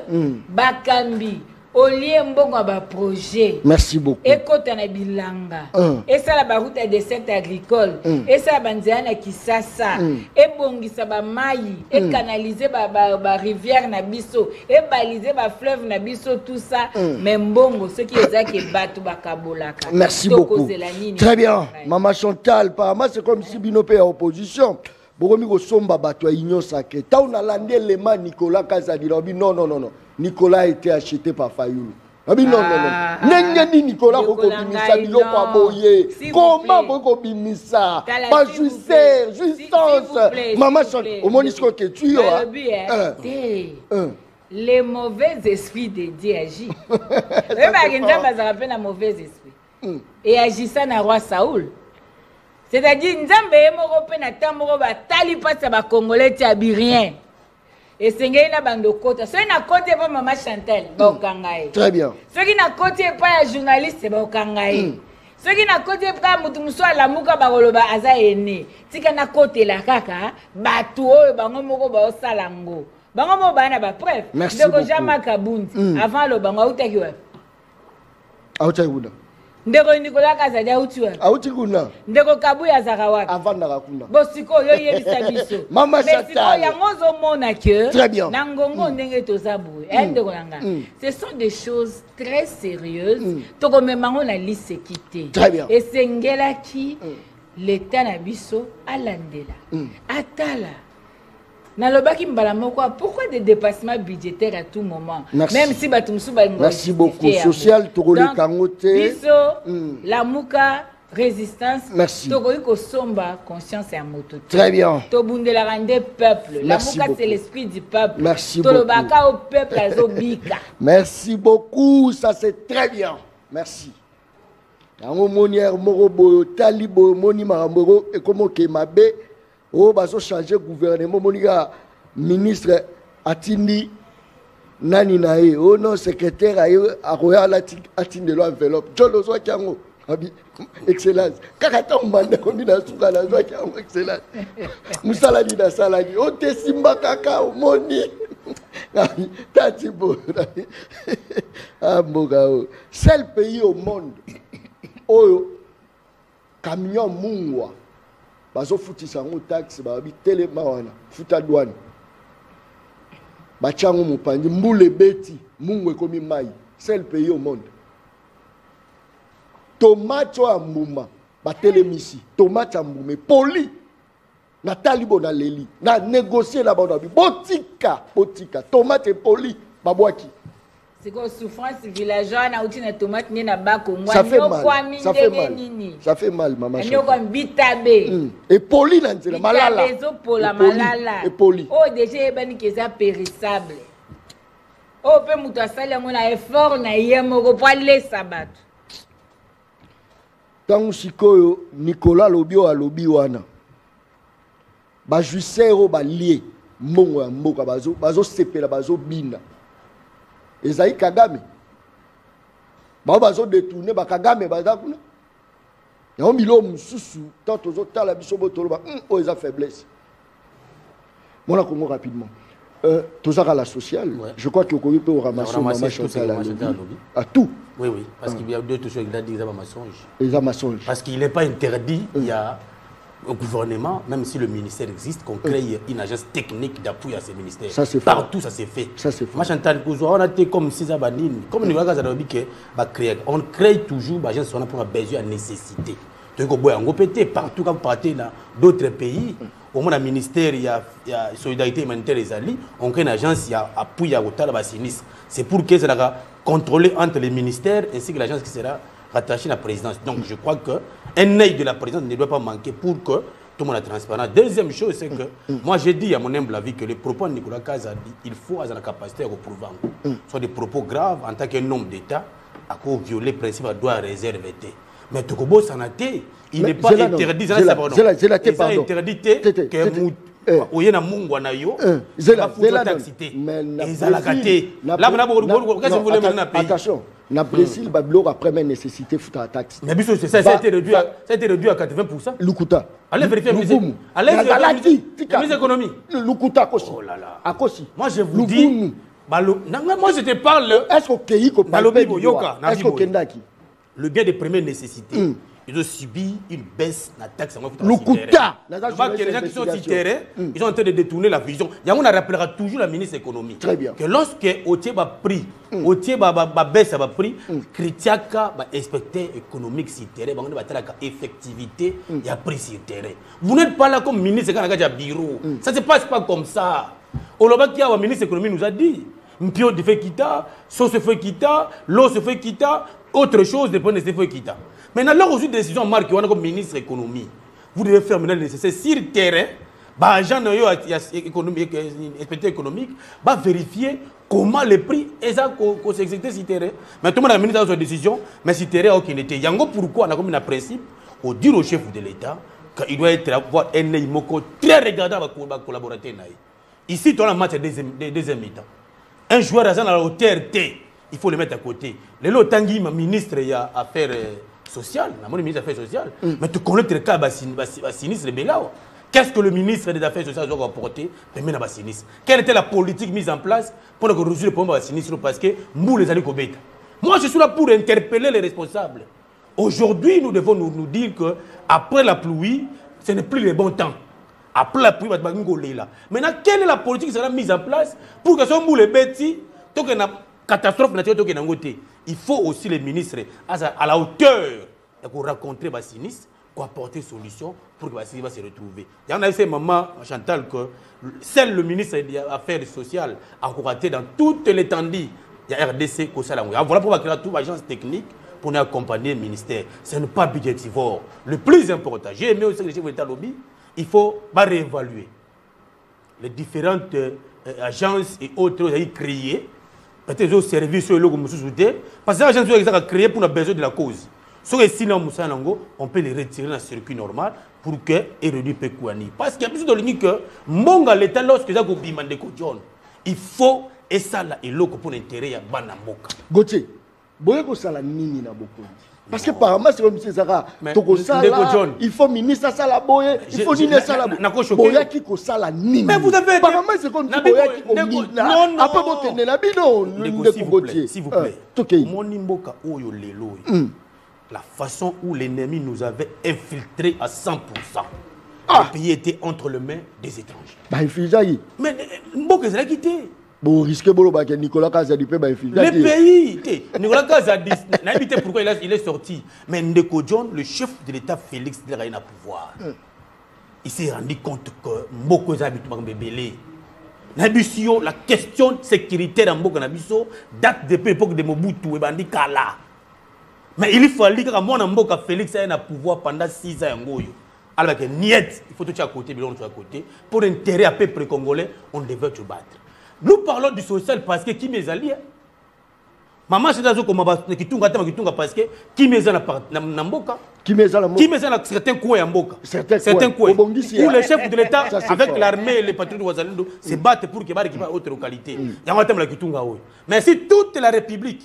bakambi au lieu mbongo ba projet. Merci beaucoup. Et kota na bilanga. Et ça la route des desserts agricoles. Et ça banzana na kisasa. Et bongisa ba mai. Et canaliser ba rivière na biso. Et baliser ba fleuve na biso tout ça. Mais mbongo ce qui est ça que batu bakabolaka. Merci beaucoup. Très bien. Maman Chantal, par moi c'est comme si Bino paye opposition. Bokomi ko somba bato ya union sacrée. Ta on a landé les mains Nicolas Kazadi. Non. Nicolas a été acheté par Fayoulou. Non. N'engeni Nicolas Bokobimisa biloko aboye. Comment Bokobimisa? Pas justice, justance. Maman Chantal, au monisco que tu as. Les mauvais esprits de Dieu agissent. Vous avez un mauvais esprit. Et agissant na roi Saoul. C'est-à-dire, Nzambe est européen, Tamoro, Tali passe à Congolais, tu n'as rien. Et c'est un bando côté. Ceux qui n'ont côté pas Maman Chantal, très bien. Ceux qui n'ont côté pas un journaliste, c'est Bokangaï. Ceux qui n'ont côté pas Moutoumso, la Mouka Baroloba, Aza est né. Si qu'on a côté la Kaka, Batouo, Bangomoko, Baosalango. Bangomo Bana, bref. Merci beaucoup. Avant le Bango, Aoutaïouda. Ndeko Nicolas Kazadi autiwa. Auti kuna. Ndeko Kabuya Zarawaka. Avanda kuna. Bosiko yo yebisa biso. Mama Chantal. Mais siko ya ngozo mona que. Très bien. Nangongo ndenge tozabu. Ndeko nanga. Ce sont des choses très sérieuses. Toko memango na liste quitté. Très bien. Et sengela qui l'état na biso alandela. Atala. Pourquoi des dépassements budgétaires à tout moment? Merci. Même si merci beaucoup. Social, la Mouka résistance. Merci. Conscience et moto. Très bien. Peuple. La Mouka c'est l'esprit du peuple. Merci beaucoup. Au peuple merci beaucoup. Ça c'est très bien. Merci. Monière Morobo Talibo Moni Maramboro et comment Kemabe. Oh, bah, ça changer gouvernement, mon gars, ministre Atindi Nani Nae, oh non, secrétaire à Royal Atindi l'enveloppe. John Ozoa Kiango, excellence. Kakata Manda, combina Souka, la Zoa Kiango, excellence. Moussaladi da Saladi, oh, te Simba Kaka, Moni. Tatibo. Ah, Mbogao. Seul pays au monde, oh, camion Mungwa. Bazo futi sango taxi ba bi telema wana futa douane bachango mupandi mbule beti mungwe komi mai seul pays au monde tomate wa mbuma ba telemisi tomate ya mbume poli na talibo na leli na négocier na bana bi botika tomate poli babwaki. C'est quoi souffrance villageoise na uti na tomate ni na bako ngwa ça fait mal maman. Nyo kwa bitabe. Et poli na nzela malala. Malala. Et poli. Oh déjà ebani keza périssable. Oh pe muto asali yango na effort na yemo ko pale sabat. Tangu sikoyo Nicolas Lobio alobi wana. Ba juicero ba lié mongo ya mboka bazo sepela bazo bina. Ezaï Kagame. Bazo détourné ba Kagame baza kuna. yango bilo mususu tant tozo tala biso botoloba o eza faiblesse mona Congo rapidement tozaka la sociale je crois que Okobi peut ramasser maman Chantal à tout oui parce qu'il y a deux choses qu'il a dit ça mensonge parce qu'il n'est pas interdit il y a au gouvernement, même si le ministère existe, qu'on crée une agence technique d'appui à ces ministères. Ça, c'est partout, ça s'est fait. Moi, j'entends on a été comme César Banine, comme nous avons dit on crée toujours l'agence pour un besoin à nécessité. Donc, partout quand vous partez dans d'autres pays, au moins, le ministère, il y a solidarité humanitaire et Zali, on crée une agence qui a appui à l'Otal sinistre. C'est pour que ça soit contrôlé entre les ministères ainsi que l'agence qui sera rattaché à la présidence. Donc je crois qu'un œil de la présidence ne doit pas manquer pour que tout le monde soit transparent. Deuxième chose, c'est que moi j'ai dit à mon humble avis que les propos de Nicolas Caz a dit il faut avoir la capacité à reprouver soit des propos graves en tant qu'un homme d'État à cause violer le principe de droit réservé. Mais Tokobo Sanate, il n'est pas interdit. C'est interdit que oyena mungu anayo attention na Brésil bablo après même nécessité futa taxe mais biso ça a été réduit à 80%. Lukuta allez vérifier mise économie Lukuta kosi akosi moi je vous dis moi je te parle est-ce que le bien des premières nécessités ils ont subi une baisse de la taxe. Lukuta. Les gens qui sont sur terrain, ils sont en train de détourner la vision. On rappellera toujours la ministre de l'économie. Très bien. Que lorsque Otié va prix, Otié va baisse va prix, critique inspecteur économique sur terrain, on va dire effectivité, il y a prix sur terrain. Vous n'êtes pas là comme ministre quand il y a bureau. Ça ne se passe pas comme ça. Olobaki a ministre de l'économie nous a dit, Mpio de fait quitta, sauce se fait quitta, l'eau se fait quitta, autre chose dépend de ce fait quitta. Maintenant, là, aujourd'hui, décision marquée, on a comme ministre de l'économie. Vous devez faire maintenant le nécessaire sur le terrain. Agent économique va vérifier comment les prix s'exécutent sur le terrain. Mais tout le monde a mis dans sa décision, mais sur le terrain, aucun n'était. Yango, pourquoi on a comme un principe, au dire au chef de l'État qu'il doit avoir un œil très regardant avec les collaborateurs. Ici, tu as la match des deuxième mi-temps. Un joueur à la hauteur T, il faut le mettre à côté. Le lot Tanguy, ministre des Affaires sociales, ministre des Affaires sociales, mais tu connais le cas de sinistre de Belao. Qu'est-ce que le ministre des Affaires sociales doit apporter pour mener à sinistre? Quelle était la politique mise en place pour résoudre le problème de sinistre? Parce que nous, les alliés Kobeta. Moi, je suis là pour interpeller les responsables. Aujourd'hui, nous devons nous dire qu'après la pluie, ce n'est plus le bon temps. Après la pluie, là. Maintenant, quelle est la politique qui sera mise en place pour que ce soit les bêtis, tant qu'il y a une catastrophe naturelle, il faut aussi les ministres à la hauteur pour rencontrer les sinistres, pour apporter des solutions pour que les sinistres se retrouvent. Il y en a eu maman Chantal que seul le ministre des Affaires sociales a encouragé dans toute l'étendue. Il y a RDC qui a voilà pour créer toute l'agence technique pour nous accompagner le ministère. Ce n'est pas budgétivore. Le plus important, j'ai aimé aussi le chef de l'État lobby. Il faut réévaluer les différentes agences et autres créées, peut-être aux services parce que les agences sont créées pour le besoin de la cause. Sinon, on peut les retirer dans le circuit normal pour que réduire Pekouani. Parce qu'il y a plus de lignes que Monga l'État, lorsque il faut et ça là et l'autre pour l'intérêt à Banamboka. Gauthier, Boyako Sala Nini na beaucoup. Parce que par exemple, c'est comme si ça il faut ministre ça la boye, il faut ministre ça la boyaki ko sala nini. Mais vous avez par exemple c'est comme si boyaki ko mina. Après vous tenez la bino s'il vous plaît. Mon Nimboka oyo lelo. La façon où l'ennemi nous avait infiltrés à 100%. Le pays était entre les mains des étrangers. Mais Mboka s'est quitté. Bon, risquez de Nicolas Caz a dit le pays, Nicolas Caz a dit, pourquoi il est sorti. Mais Ndeko John, le chef de l'État Félix Tshisekedi a pouvoir. Il s'est rendu compte que Mboko Zabitou Bébélé. Nabisio, la question sécuritaire en Mboko Nabiso date depuis l'époque de Mobutu et Bandi Kala. Mais il fallait que mon Mboka Félix ait un pouvoir pendant 6 ans. Alors que Niet, il faut tout à côté, à côté. Pour intérêt à peuple congolais, on devait se battre. Nous parlons du social parce que qui mes alliés. Maman, c'est dans ce qu'on parce que qui mes alliés na mboka. Qui mes alliés certains coins en mboka. Certains coins. Où les chefs de l'État, avec l'armée et les patriotes de Ouazalendo, se battent pour qu'ils récupèrent d'autres localités. Mais si toute la République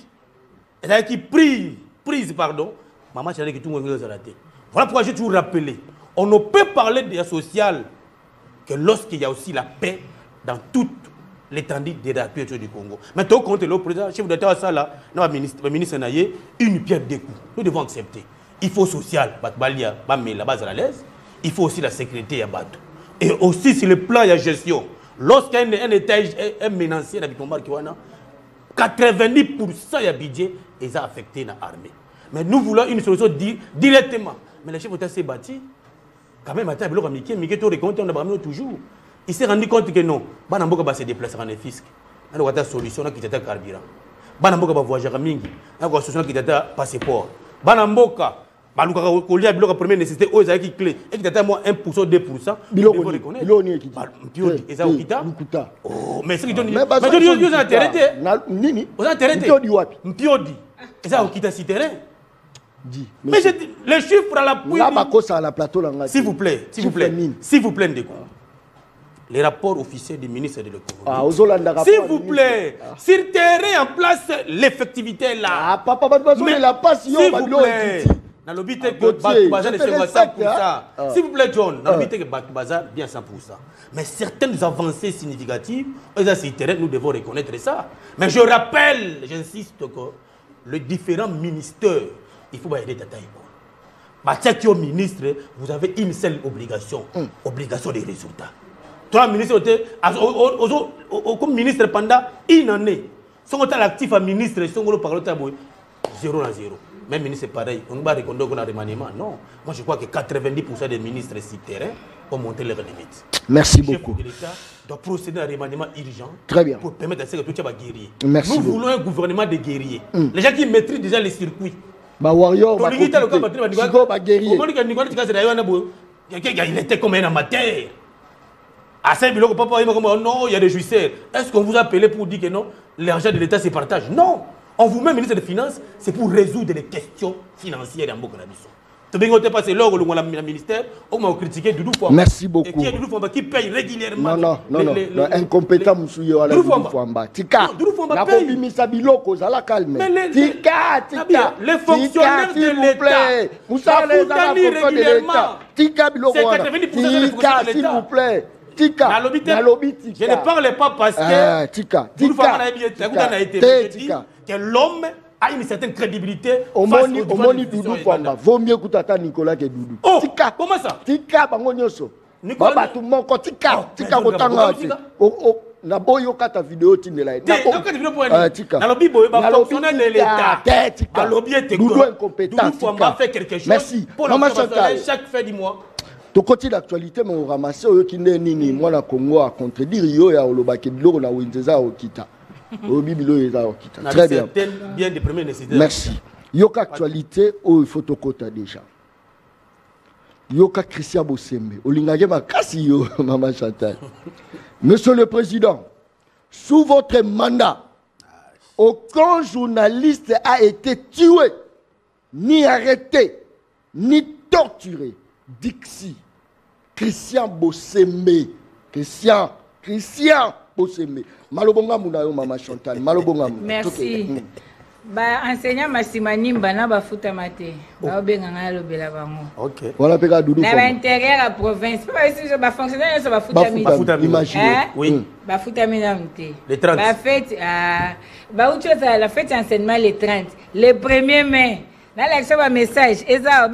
est qui prise, pardon, maman, c'est qui tout le monde. Voilà pourquoi j'ai toujours rappelé. On ne peut parler de social que lorsqu'il y a aussi la paix dans toute l'étendue des rapports du Congo. Maintenant, quand le président, chef d'État, ça là, le ministre Naye, une pierre deux coups. Nous devons accepter. Il faut social, la base à l'aise. Il faut aussi la sécurité à Batou. Et aussi sur le plan de la gestion. Lorsqu'un État est menacé dans le combat, 90% du budget est affecté dans l'armée. Mais nous voulons une solution directement. Mais le chef d'État s'est bâti. Quand même, toujours. Il s'est rendu compte que non. Banamboka va se déplacer en fisc. Il y a une solution qui est carburant. Banamboka va voyager à Mingi. Il y a une solution qui est passeport. Banamboka, il y a une première nécessité aux qui clé. Et qui est à moins 1%, 2%. Biloni qui Mpiodi. Et ça, Okita. Oh, mais c'est qui donne. Mais vous avez intérêt. Nini. Vous avez intérêt. Mpiodi. Et ça, Okita, c'est terrain. Mais les chiffres à l'appui. S'il vous plaît, s'il vous plaît, les rapports officiels du ministre de l'économie. S'il vous plaît, sur le terrain en place, l'effectivité là. Ah, papa, mais la passion, s'il vous plaît. Dans l'obité que Batoubaza ne soit 100%. S'il vous plaît, John, dans l'obité que Batoubaza bien 100%. Mais certaines avancées significatives, nous devons reconnaître ça. Mais je rappelle, j'insiste que les différents ministères, il faut aider Tata Ibo. Ministre, vous avez une seule obligation, obligation des résultats. Toi, ministre, comme ministre pendant une année, si on est actif à ministre, si on parle de 0 à 0. Même ministre, pareil, on va reconnaître qu'on a remaniement. Non, moi je crois que 90% des ministres sur terrain ont monté leurs limites. Merci beaucoup. Le chef de l'État doit procéder à un remaniement urgent. Très bien. Pour permettre à ce que tout le monde guérir. Merci. Nous voulons un gouvernement de guerriers. Les gens qui maîtrisent déjà les circuits. Warrior, il était comme un amateur. À Saint-Bilo, papa, non, il y a des jouisseurs. Est-ce qu'on vous a appelé pour dire que non, l'argent de l'État se partage? Non. On vous met ministre des Finances, c'est pour résoudre les questions financières dans beaucoup de ministère, on m'a critiqué Doudou Fouamba. Merci beaucoup. Et qui est Doudou Fouamba qui paye régulièrement. Non, incompétent, Moussouyo, à la Doudou Fouamba. Tika, Doudou paye. Tika, les fonctionnaires de l'État. Moussa, régulièrement. Tika, s'il vous plaît. Tika, je ne parle pas parce que Tika, que l'homme a une certaine crédibilité. Au moni Doudou Fouamba. Vaut mieux que Tata Nicolas que Doudou. Oh, Tika, comment ça? Tika, bangonyoso. Baba tout mon ko Tika, Tika kotanga. Oh, na boyo kata vidéo tindela. Tika. Na lobi boyo ba fonctionnaire de l'État. Tika. Na lobi était Doudou incompétent. Doudou Fouamba fait quelque chose. Merci. Pour la chaque fin du mois. To côté d'actualité mais on ramasse yo qui nini moi na Congo à contredire yo ya olobaki dilo na winzeza okita. Obibilo eza okita. Très bien. Bien de première nécessité. Merci. Yoka actualité oh il faut to kota déjà. Yoka Christian Bosembe. Olingage makasi yo maman Chantal. Monsieur le Président, sous votre mandat, aucun journaliste a été tué, ni arrêté, ni torturé. Dixie. Christian Bosembe. Christian Bosembe. Malobonga munayo mama Chantal. Malobonga. Merci. Ba enseignant Massimani mbana ba futa mate. Ba obenga ngalo bela bango. OK. Voilà peka Doudou. Na ba intérieur à province. Pas ici je ba fonctionnaire ça ba futa mi. Ba futa imaginer. Oui. Ba futa mi na mté. Les 30. Ba fête ba outre ça la fête enseignement les 30. Le 1er mai. Là, un message. Il y a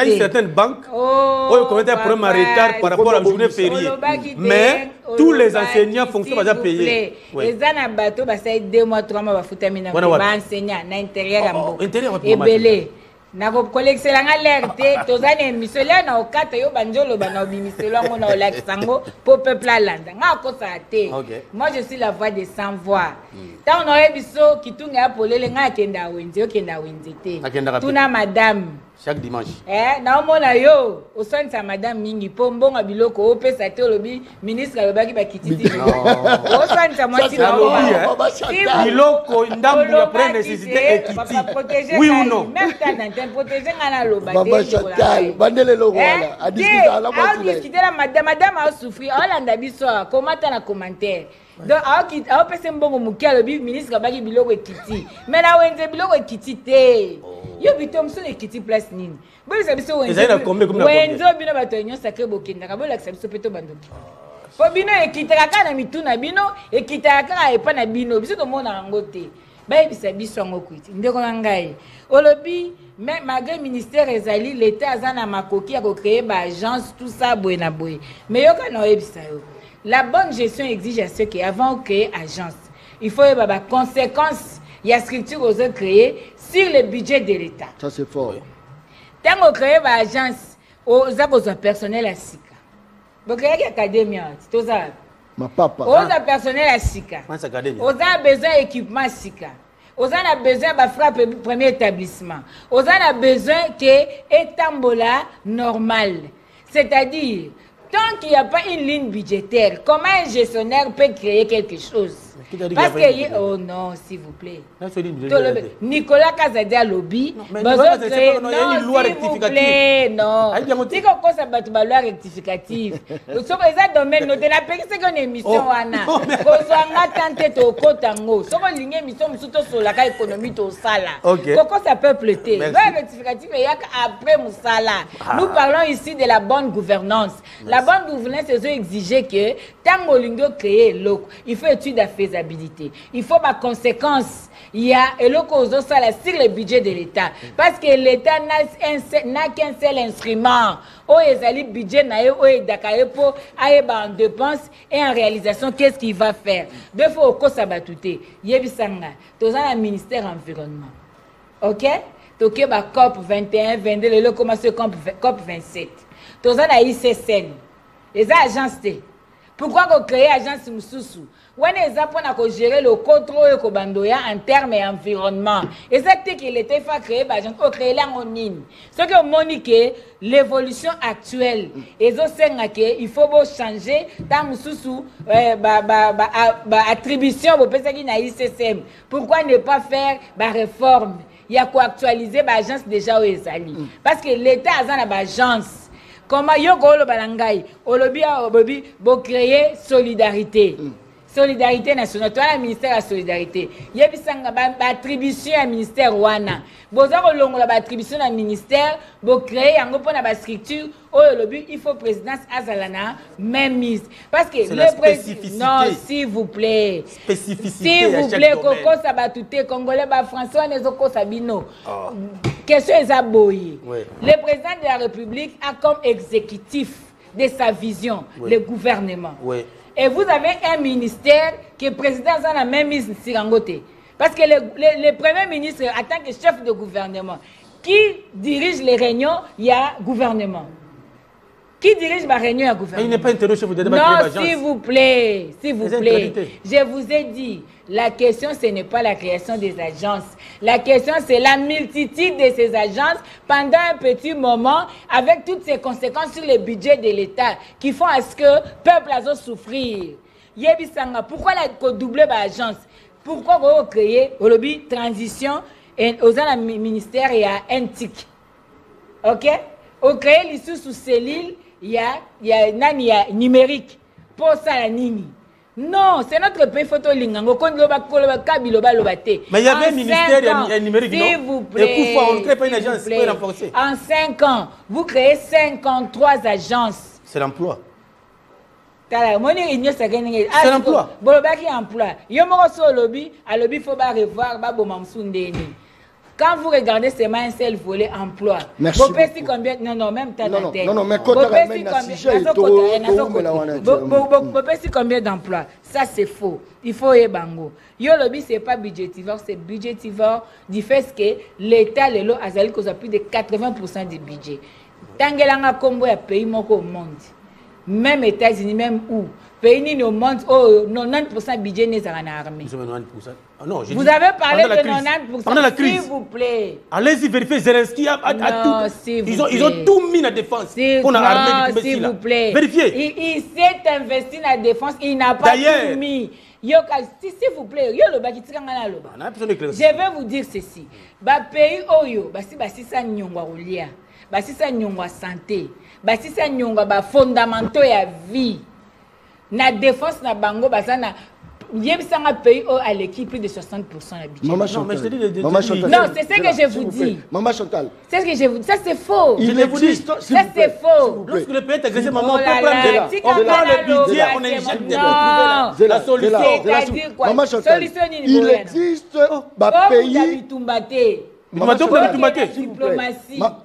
une certaine banque qui a un problème en retard par rapport à la journée fériée. Mais tous les enseignants fonctionnent pas payés. Il y a un bateau qui a 2 mois, 3 mois, qui a enseigné à l'intérieur. Et nako kolexela alerte tozana émission là na okata yo banjolo bana obimiselo ngo na olaksango pour peuple alanda ngako ça té. Moi je suis la voix des sans voix. Tant on aurait biso kitunga apolele nga kenda wenze okenda wenze té. Tuna madame chaque dimanche. Na omona yo osonsa madame mingi pombonga biloko opesa té olobi ministre alobaki bakititi. Osonsa moi ti na biloko ndambu ya première nécessité équité. Oui ou non? Même tant protéger ngana loba Maman Chantal, bandele lo wala. A discuter à la moitié. A discuter la madame a souffrir. Olanda biso comment ta na commentaire. Donc a pese mbongo mukia le ministre kabaki biloko ekiti. Mais na wenze biloko ekiti te. Yo bitom so ekiti place nini. Bo ça biso wenze. Wenze bino bato enyo sacré bokenda ka bo la biso peto bandoki. Po bino ekitaka kana mituna bino ekitaka ka epa na bino biso to mona ngote. Ba ebisa biso ngokuiti. Ndeko ngai. Olobi mais malgré ministère ezali l'état azana makoki ya ko créer ba agence tout ça boena boy. Mais yo kana ebisa yo. La bonne gestion exige à ce qu'avant de créer agence, il faut avoir des conséquences, il y a structure aux autres créées sur le budget de l'État. Ça c'est fort. Tant qu'on crée une agence, aux personnel à Sika. Vous créez une académie, c'est ça. Ma papa. Aux personnel à Sika. Aux a besoin d'équipement à Sika. Aux a besoin de frappe premier établissement. Aux a besoin que étambola normal. C'est-à-dire tant qu'il n'y a pas une ligne budgétaire, comment un gestionnaire peut créer quelque chose? Parce que... Oh non, s'il vous plaît. Nicolas Kazadi lobby. Non, s'il vous plaît, non. Si on cause une loi rectificative, nous sommes dans le domaine de la personne qui est une émission. Nous avons tenté de cotango. Si on a une émission sur la économie de Sala. Pourquoi ça peut pleuter? La loi rectificative est après Moussala. Nous parlons ici de la bonne gouvernance. La bonne gouvernance, c'est exiger que tant que créer l'eau, il faut étude à faisabilité. Il faut ma conséquence. Il y a sur le budget de l'État. Parce que l'État n'a qu'un seul instrument. Le budget en dépenses et en réalisation, qu'est-ce qu'il va faire? Deux fois au Sabatouté. Yebisanga. Tous un ministère environnement. Ok? Toké ba COP 21, 22, le commence COP 27. Tous un ICSN. Les agences. Pourquoi vous créez l'agence Moussoussou? On a gérer le contrôle en termes d'environnement. Et c'est qu'il était fait créer l'agence, on crée l'anonyme. Ce que monique l'évolution actuelle. Et il faut changer dans Moussoussou attribution au ICSM. Pourquoi ne pas faire la réforme? Il y a quoi actualiser l'agence déjà au Ezali. Parce que l'État a une agence. Comment yoko lo balangai olobi bo créer solidarité. Solidarité nationale, toi le ministère de la solidarité. Yebisanga ba attribution à ministère wana. Boza ko longola ba attribution à ministère, bo créer yango pona ba structure olobi il faut présidence azalana même mise parce que le président non s'il vous plaît. Spécificité. S'il vous plaît Koko Sabatouté Congolais ba François Nezoko Sabino. Question est aboyé. Le président de la République a comme exécutif de sa vision le gouvernement. Et vous avez un ministère qui est président dans la même mise Sirangote. Parce que le premier ministre, en tant que chef de gouvernement, qui dirige les réunions, il y a gouvernement. Qui dirige ma réunion, il y a gouvernement. Il n'est pas interrogé pour débattre. Non, s'il vous plaît, s'il vous plaît. Je vous ai dit, la question, ce n'est pas la création des agences. La question, c'est la multitude de ces agences pendant un petit moment, avec toutes ces conséquences sur le budget de l'État, qui font à ce que le peuple a souffrir. Yebisanga, pourquoi la doubler l'agence? Pourquoi vous créez au lobby transition et aux ministères il y a un tic. OK? Au créer l'issue sous cellule, il y a numérique. Pour ça, la nini. Non, c'est notre pays photo lingango. Mais il y avait un ministère numérique, non? S'il vous plaît. Et pourquoi on ne crée pas une agence pour renforcer? En 5 ans, vous créez 53 agences. C'est l'emploi. C'est l'emploi. Il faut revoir. Quand vous regardez seulement un seul volet emploi, merci beaucoup. Combien, non, même ta tête. Non, mais combien d'emplois? Ça, c'est faux. Il faut y bango. Yo lobby, c'est pas budgétivore, c'est budgétivore du fait que l'État, le lot, a plus de 80% du budget. Tangelanga Combo est pays au monde. Même États-Unis, même où. Pays au monde, 90% du budget n'est pas en armée. Non, vous avez parlé de 90%, pendant la crise. S'il vous plaît. Allez-y vérifier, Zelensky a tout. Ils ont tout mis en défense. Pour l'armée, s'il vous plaît. Vérifiez. Il s'est investi dans la défense, il n'a pas tout mis. S'il vous plaît, je vais vous dire ceci. Ba pays oyo, si ça nyongwa rolia, si ça nyongwa santé, si ça nyongwa ba fondamentaux ya vie. Na défense na bango basana il y a un pays à l'équipe plus de 60% d'habitude. Maman Chantal. Non, c'est ce que je vous dis. Maman Chantal. C'est ce que je vous dis. Ça, c'est faux. Il existe. Ça, c'est faux. Lorsque le pays est agressé, maman, on prend le budget, on injecte des non. la solution. C'est-à-dire quoi? Maman Chantal. Il existe un pays. Maman diplomatie.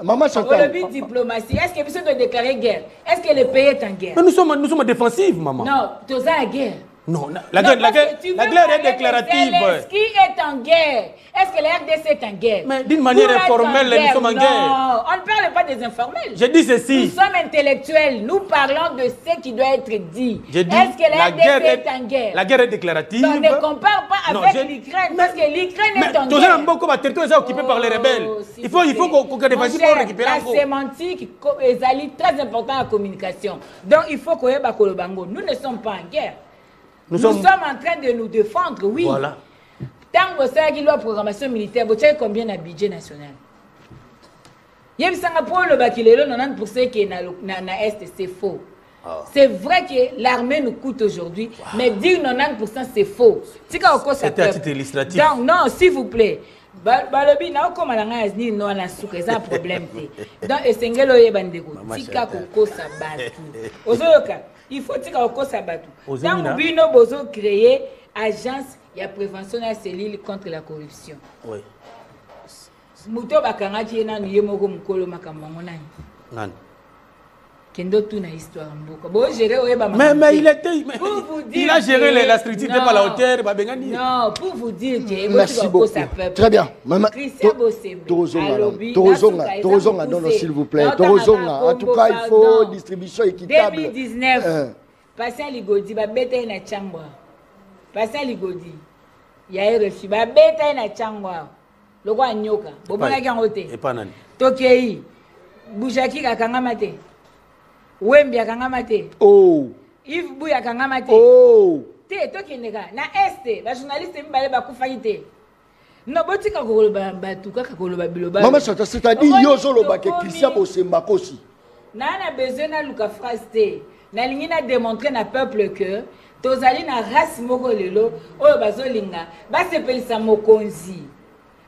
Maman Chantal. Diplomatie. Est-ce que vous doit déclarer guerre? Est-ce que le pays est en guerre? Mais nous sommes défensifs, maman. Non, tu es en guerre. Non, la guerre est déclarative. Qui est en guerre? Est-ce que la RDC est en guerre? Mais d'une manière informelle, nous sommes en guerre. Non, on ne parle pas des informels. Je dis ceci. Nous sommes intellectuels. Nous parlons de ce qui doit être dit. Est-ce que la RDC est en guerre? La guerre est déclarative. On ne compare pas avec l'Ukraine. Parce que l'Ukraine est en guerre. Le territoire est occupé par les rebelles. Il faut qu'on défense pour récupérer. La sémantique est très importante en communication. Donc il faut qu'on ait le bango. Nous ne sommes pas en guerre. Nous sommes en train de nous défendre, oui. Voilà. Tant que ça, il y a une programmation militaire, vous savez combien de budget national? Il y a un Singapour, le Bakilelo, 90% qui est dans l'Est, c'est faux. C'est vrai que l'armée nous coûte aujourd'hui, mais dire 90% c'est faux. C'est un titre illustratif. Donc, non, s'il vous plaît. Balobi na ko malanga ni no na suka za problème te donc esengelo ye bandeko tika ko sabatu ozoyoka il faut tika ko sabatu donc bino bozo créer agence ya prévention na cellule contre la corruption oui muto bakanga ti na ni yemoko mukolo makambo nani nani kendo tout na histoire mboka bo gérer oyeba mais il a géré la structure de la hauteur babengani non pour vous dire que merci beaucoup très bien maman Torozonga non s'il vous plaît Torozonga en tout cas il faut distribution équitable 2019 patient ligodi ba beta na changwa patient ligodi ya refi ba beta na changwa lokwa nyoka bo bona kango te et pas nani tokei bujaki kakanga mate Wembi akangama te. Oh. Yves Bouy akangama te. Oh. Te tokineka na este ba journaliste mbale ba kufaki te. No botika koloba batuka koloba biloba. Maman Chantal, c'est-à-dire yozo loba ke Christian Bosemba kosi. Na besoin na luka phrase te. Na lingi na démontrer na peuple que tozali na race moko lelo oyo bazolinga ba sepelisa mokonzi.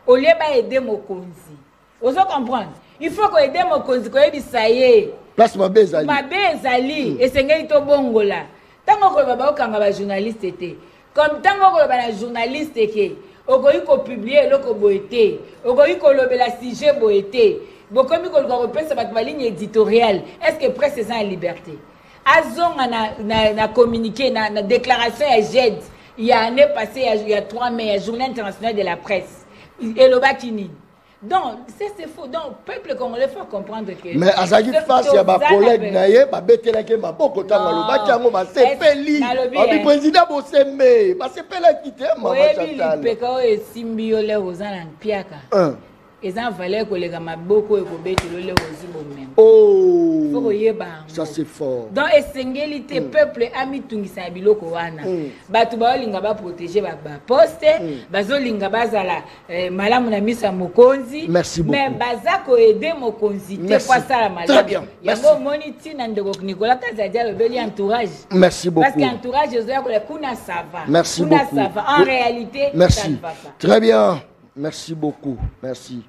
Au lieu ba aider mokonzi. Ozo comprendre. Il faut ko aider mokonzi ko yebisa ye. Place mabe ezali. Mabe ezali esengeli to bongola. Tango ko baba okanga ba journaliste te. Comme tango ko ba na journaliste ke okoyi ko publier loko boete. Okoyi ko lobela sujet boete. Bokomi ko ko pesa ba ligne éditoriale. Est-ce que presse est en liberté? Azonga na communiqué na déclaration à JED. Il y a année passée il y a 3 mai, la journée internationale de la presse. Et le Bakini. Donc, c'est faux. Donc, peuple congolais faut comprendre que. Mais Azagi face, il y a ma collègue Naye, ma bête là qui m'a beaucoup de temps. Le bâtiment m'a sepeli. Le président m'a semé. Ma sepela quitté, maman Chantal. Oui, Pekao et Simbiole Rosan Piaka. Ils ont valeur que les gars m'a beaucoup et que bête le aussi bon même. Oh. Faut y ba. Ça c'est fort. Donc, esengélité peuple ami tungisa biloko wana. Batu ba linga ba protéger ba poste, bazo linga bazala malamu na misa mokonzi. Merci beaucoup. Mais bazako aider mokonzi te kwa sala malamu. Très bien. Yango moniti na ndeko Nicolas Kazadia le bel entourage. Merci beaucoup. Parce qu'entourage Josia ko kuna ça va. Merci kuna beaucoup. Ça va. En réalité, merci. ça ne va pas. Très bien. Merci beaucoup. Merci.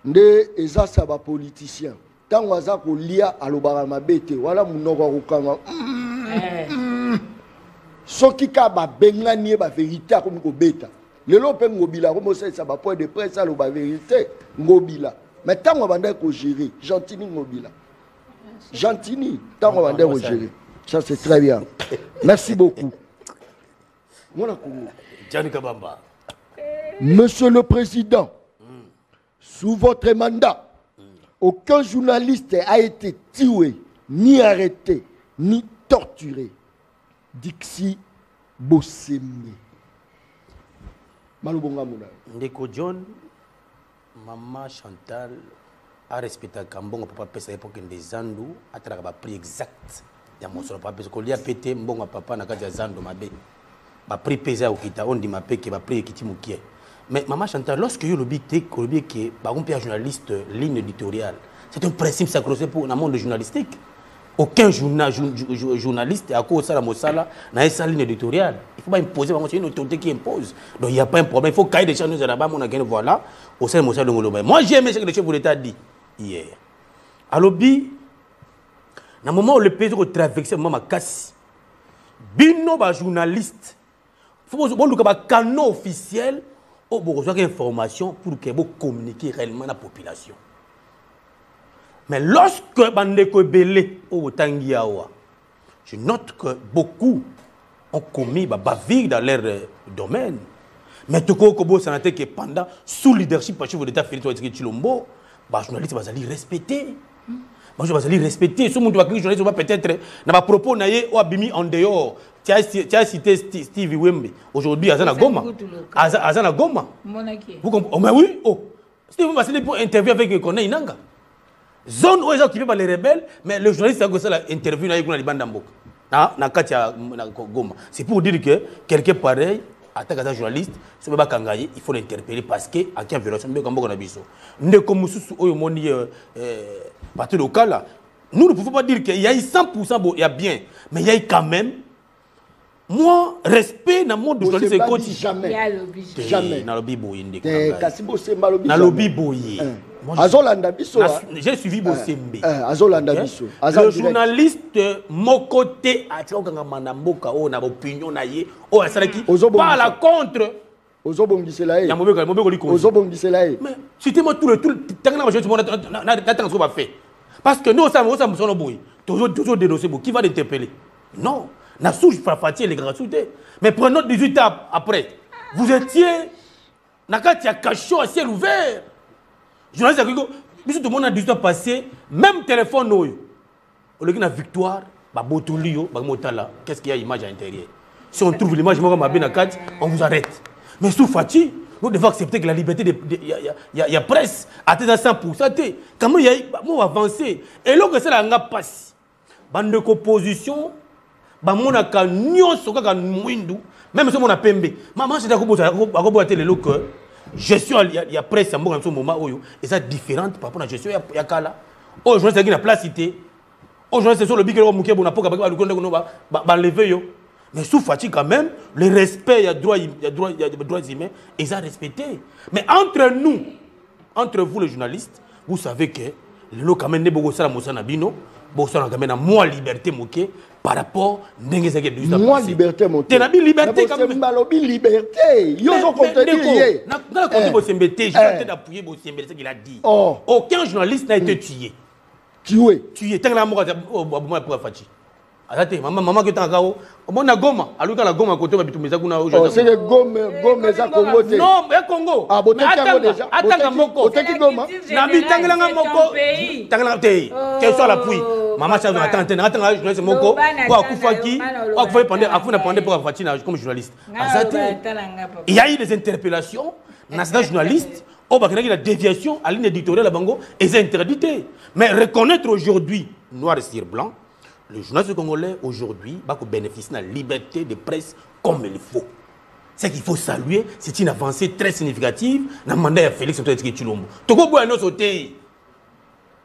Nde eza saba politicien. Tango aza ko lia alobara mabete wala munoko kokanga. Soki ka ba bengani ba vérité comme ko beta. Lelo pe ngobila ko mo ça ba point de presse aloba vérité ngobila. Mais tango banda ko gérer, gentini ngobila. Gentini tango banda ko gérer. Ça c'est très bien. Merci beaucoup. Mona Kongo. Gianni Kabamba. Monsieur le Président, sous votre mandat, aucun journaliste a été tué, ni arrêté, ni torturé. Dixi Bosemé. Malubonga Mouna. Ndeko John, Maman Chantal a respecté Kambongo papa pesa époque des Zandu, a travaillé le prix exact. Il y a mon papa parce qu'on lui a pété Mbongo papa na kaja Zandu mabe. Ba prix pesé au kita on dit ma pe que ba prix kiti mukie. Mais Maman Chantal, lorsque vous avez dit que par exemple un journaliste ligne éditoriale, c'est un principe sacré pour le monde journalistique. aucun journaliste à cause de la Mossala n'a sa ligne éditoriale. Il ne faut pas imposer, c'est une autorité qui impose. Donc il n'y a pas un problème. Il faut qu'il y ait des choses là-bas, voilà, au sein de Mossala de Ngolomé. Moi, j'ai aimé ce que le chef de l'État a dit hier. À l'objet, dans le moment où le pays a traversé, ma casse, bino ba journaliste, il faut que un canal officiel ait une information pour que vous communiquiez réellement à la population. Mais lorsque Bandeko Belé au Tangiawa, je note que beaucoup ont commis bavure dans leur domaine. Mais tout le ça n'a que pendant sous leadership du chef de l'État Félix Chilombo, les journalistes vont respecter. Les journalistes vont respecter. Ce monde journaliste va peut-être dans propos naïe ou abimi en dehors. Tu as cité Steve Wembe. Aujourd'hui, Azana Goma. Azana Goma. Oh mais oui, oh. Steve Wembe c'est pour interview avec Kone Inanga. Zone où ils sont occupés par les rebelles, mais le journaliste a fait l'interview avec les Bandambok. C'est pour dire que quelqu'un pareil, attaque à un journaliste, il faut l'interpeller parce qu'il y a une violation. Nous ne pouvons pas dire qu'il y a 100%, il y a bien, mais il y a quand même. Moi, respect dans le monde du journaliste, c'est jamais. Jamais. Dans le lobby, j'ai suivi Bosembe. Le journaliste, mon côté, a opinion parle contre. Mais citez-moi tout le temps. Parce que nous, toujours dénoncer. Qui va l'interpeller? Non. La souche fatigué les gratuités. Mais prenons 18 ans après. Vous étiez. Nakatia cachot à ciel ouvert. Journaliste, tout le monde a 18 ans passé. Même téléphone, au lieu de la victoire, qu'est-ce qu'il y a image à l'intérieur? Si on trouve l'image, on vous arrête. Mais sous Fati, nous devons accepter que la liberté, il y a presse, à 100%. Comment il y a avancé? Et là, c'est la passe. Bande de composition. Même si on a pembe, maman c'est que gestion il y a presse à ce moment et ça différente par rapport à la gestion il y a kala. Oh je sais qu'il y a place cité. Oh je sais sur le big on a pas lever mais sous fatigue quand même le respect il y a droits humains et ça respecté. Mais entre vous les journalistes, vous savez que le quand même ne beaucoup ça la bino, bon ça quand même à moi liberté moqué. Par rapport à moi liberté mon tu as liberté quand même liberté yo sont contredire na côté Bosembe j'ai tenté d'appuyer Bosembe ce qu'il a dit aucun journaliste n'a été tué tant la mort pour Fati azate maman que tant kao mona Goma aluka la Goma côté ba bitumeza kuna aujourd'hui c'est que Goma za Congo non mais Congo déjà atanga moko oteki Goma na bitangela moko tangela te quel soit l'appui maman ça attends journaliste moko quoi akufaki pendant pour Fati comme journaliste azate il y a eu des interpellations dans ces journalistes au bakina la déviation à ligne éditoriale à Bango et c'est interdit mais reconnaître aujourd'hui noir sur blanc le journaliste congolais aujourd'hui va bénéficier de la liberté de presse comme il faut. Ce qu'il faut saluer, c'est une avancée très significative dans le mandat de Félix Antoine Tshisekedi. Togo Bouano sauté.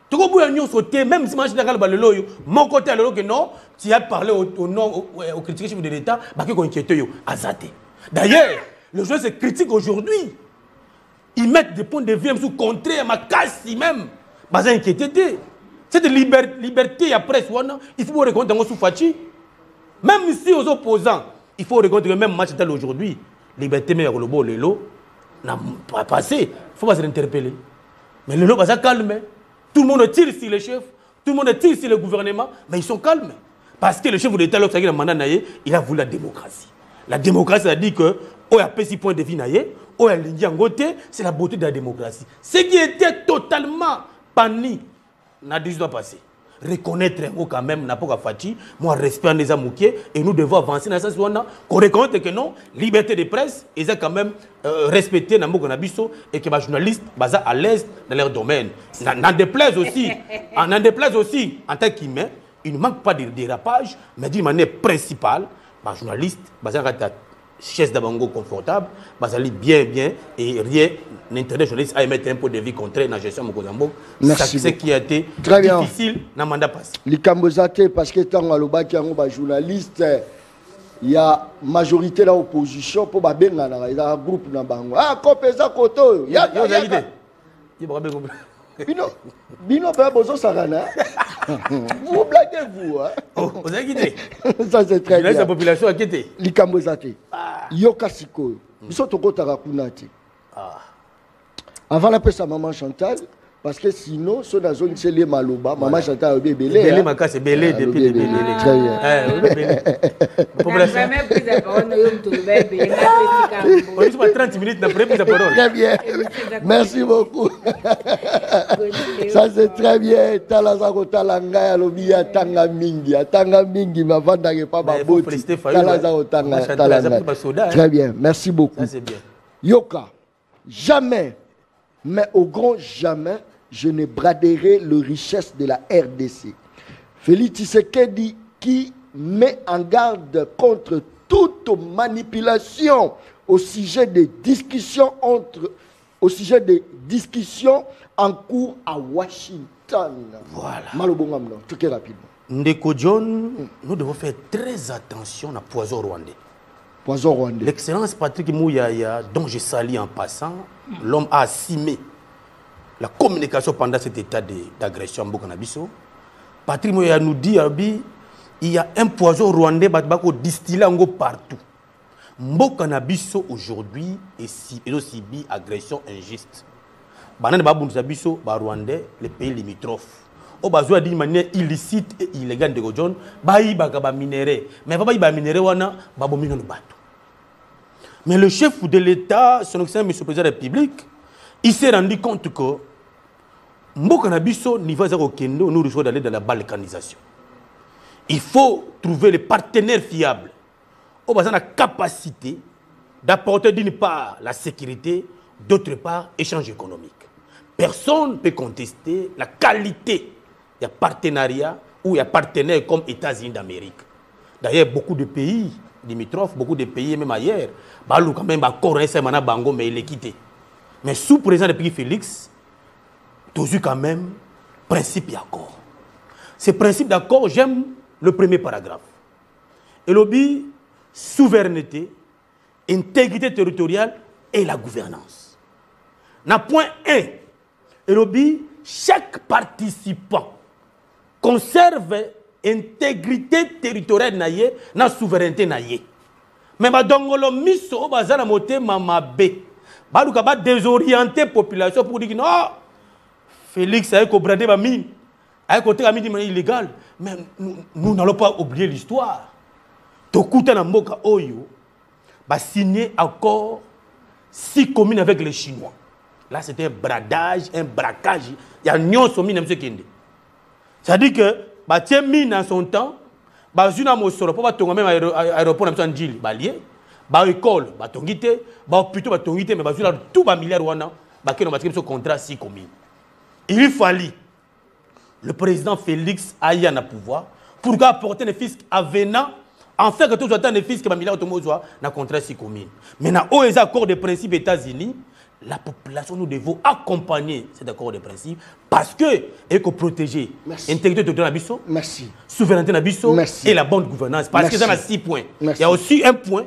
Togo Bouano sauté, même si je suis dans le mon côté, alors que non, tu as parlé au nom au critiques chef de l'État, qui ont inquiété Azate. D'ailleurs, le journaliste critique aujourd'hui. Ils mettent des points de vue sous contraire à ma casse même. Pas inquiété. Cette liberté à presse, il faut reconnaître dans Fati. Même si aux opposants, il faut reconnaître que même match tel aujourd'hui, liberté mais le beau Lelo n'a pas passé. Il faut pas s'interpeller. Mais Lelo va se calmer. Tout le monde tire sur les chefs, tout le monde tire sur le gouvernement, mais ils sont calmes. Parce que le chef de l'État, lorsqu'il a mandat, il a voulu la démocratie. La démocratie a dit que, il y a 6 points de vie, c'est la beauté de la démocratie. Ce qui était totalement panique. N'a 18 ans passé. Reconnaître quand même n'a pas Fati, moi respect les amoukiers et nous devons avancer dans ce sens qu'on reconnaître que non, liberté de presse, ils ont quand même respecté Namogo Nabiso et que les journalistes basés à l'aise dans leur domaine. N'en déplaise aussi, en tant qu'humain, il ne manque pas de dérapage, mais d'une manière principale, les journalistes basés à chaise d'abango confortable, bazali bien et rien n'intéresse les journalistes à émettre un peu de vie contraire dans la gestion de Mozambique. C'est ce qui a été très difficile dans le mandat passé. Les Cambozate, parce que tant que les journalistes, il y a majorité de l'opposition pour il y a un groupe dans Bango. Ah, Kopeza Koto. Il y a Bino Bozo Sarana. Vous blaguez vous, hein? Vous avez quitté. Ça c'est très bien. La population a quitté. Les Cambozate. Yokasiko. Ils sont au côté de avant la paix, sa maman Chantal. Parce que sinon, si on a zone c'est les Maloba, maman Chantal a belé. Belé, ma casse, belé depuis le belé. Très bien. Jamais pris la parole, on est sur 30 minutes d'après prise la parole. Très bien. Merci beaucoup. Ça c'est très bien. Talazako talanga lobia tanga mingi ma vanda ke pas baboti. Talazako tanga. Très bien. Merci beaucoup. Ça c'est bien. Yoka, jamais, mais au grand jamais, je ne braderai les richesses de la RDC. Félix Tshisekedi qui met en garde contre toute manipulation au sujet des discussions en cours à Washington. Voilà. Malobongamno, très rapidement. Ndeko John, nous devons faire très attention à poison rwandais. Poison rwandais. L'excellence Patrick Mouyaya, dont je salue en passant, l'homme a assimé la communication pendant cet état d'agression en Bokanabiso. Patrick Mouyaya nous dit il y a un poison rwandais qui distillé partout. Mbokanabiso aujourd'hui est aussi une agression injuste. Banane Babunzabiso, Rwandais, les pays limitrophes. Au besoin d'une manière illicite et illégale de John, bayi bagaba minéré. Mais pas bayi minéré wana babomino le bateau. Mais le chef de l'État, son excellence M. le Président de la République, il s'est rendu compte que Mbokanabiso niveau zéro kendo nous risquons d'aller dans la balkanisation. Il faut trouver les partenaires fiables. Au besoin de la capacité d'apporter d'une part la sécurité, d'autre part échange économique. Personne ne peut contester la qualité des partenariats ou il y a partenaires comme États-Unis d'Amérique. D'ailleurs, beaucoup de pays limitrophes, beaucoup de pays même ailleurs, Balou quand même Bango, mais il est quitté. Mais sous président de pays Félix, toujours quand même principe d'accord. Ce principe d'accord, j'aime le premier paragraphe. Et l'objet souveraineté, intégrité territoriale et la gouvernance. Dans point 1, et l'objet chaque participant conserve intégrité territoriale naie, na souveraineté naie. Mais badongolo miso bazana moté mama B. Baluka ba désorienter population pour dire que non, Félix a bradé ma mine, a côté la mine illégale. Mais nous n'allons pas oublier l'histoire. Tokuta na mboka oyo ba signé accord 6 communes avec les Chinois. Là c'était un bradage, un braquage. Il y a nion so mine monsieur Kende. C'est-à-dire que ba tie mine en son temps, ba zuna mosoro pour ba tonga même aéroport na Mtandjili, ba lié, ba école, ba tongité, ba plutôt ba tongité mais ba zuna tout ba milliard wana, ba keno ba ce contrat 6 communes. Il fallait le président Félix aille en pouvoir pour apporter les fiscs avenant en fait que tous attendent les fiscs qui milliard automozoa na contrat 6 communes. Maintenant aux accords de principe États-Unis, la population, nous devons accompagner cet accord de principe parce que il faut protéger l'intégrité de l'Abisso, souveraineté de l'Abisso et la bonne gouvernance. Parce que ça a 6 points. Il y a aussi un point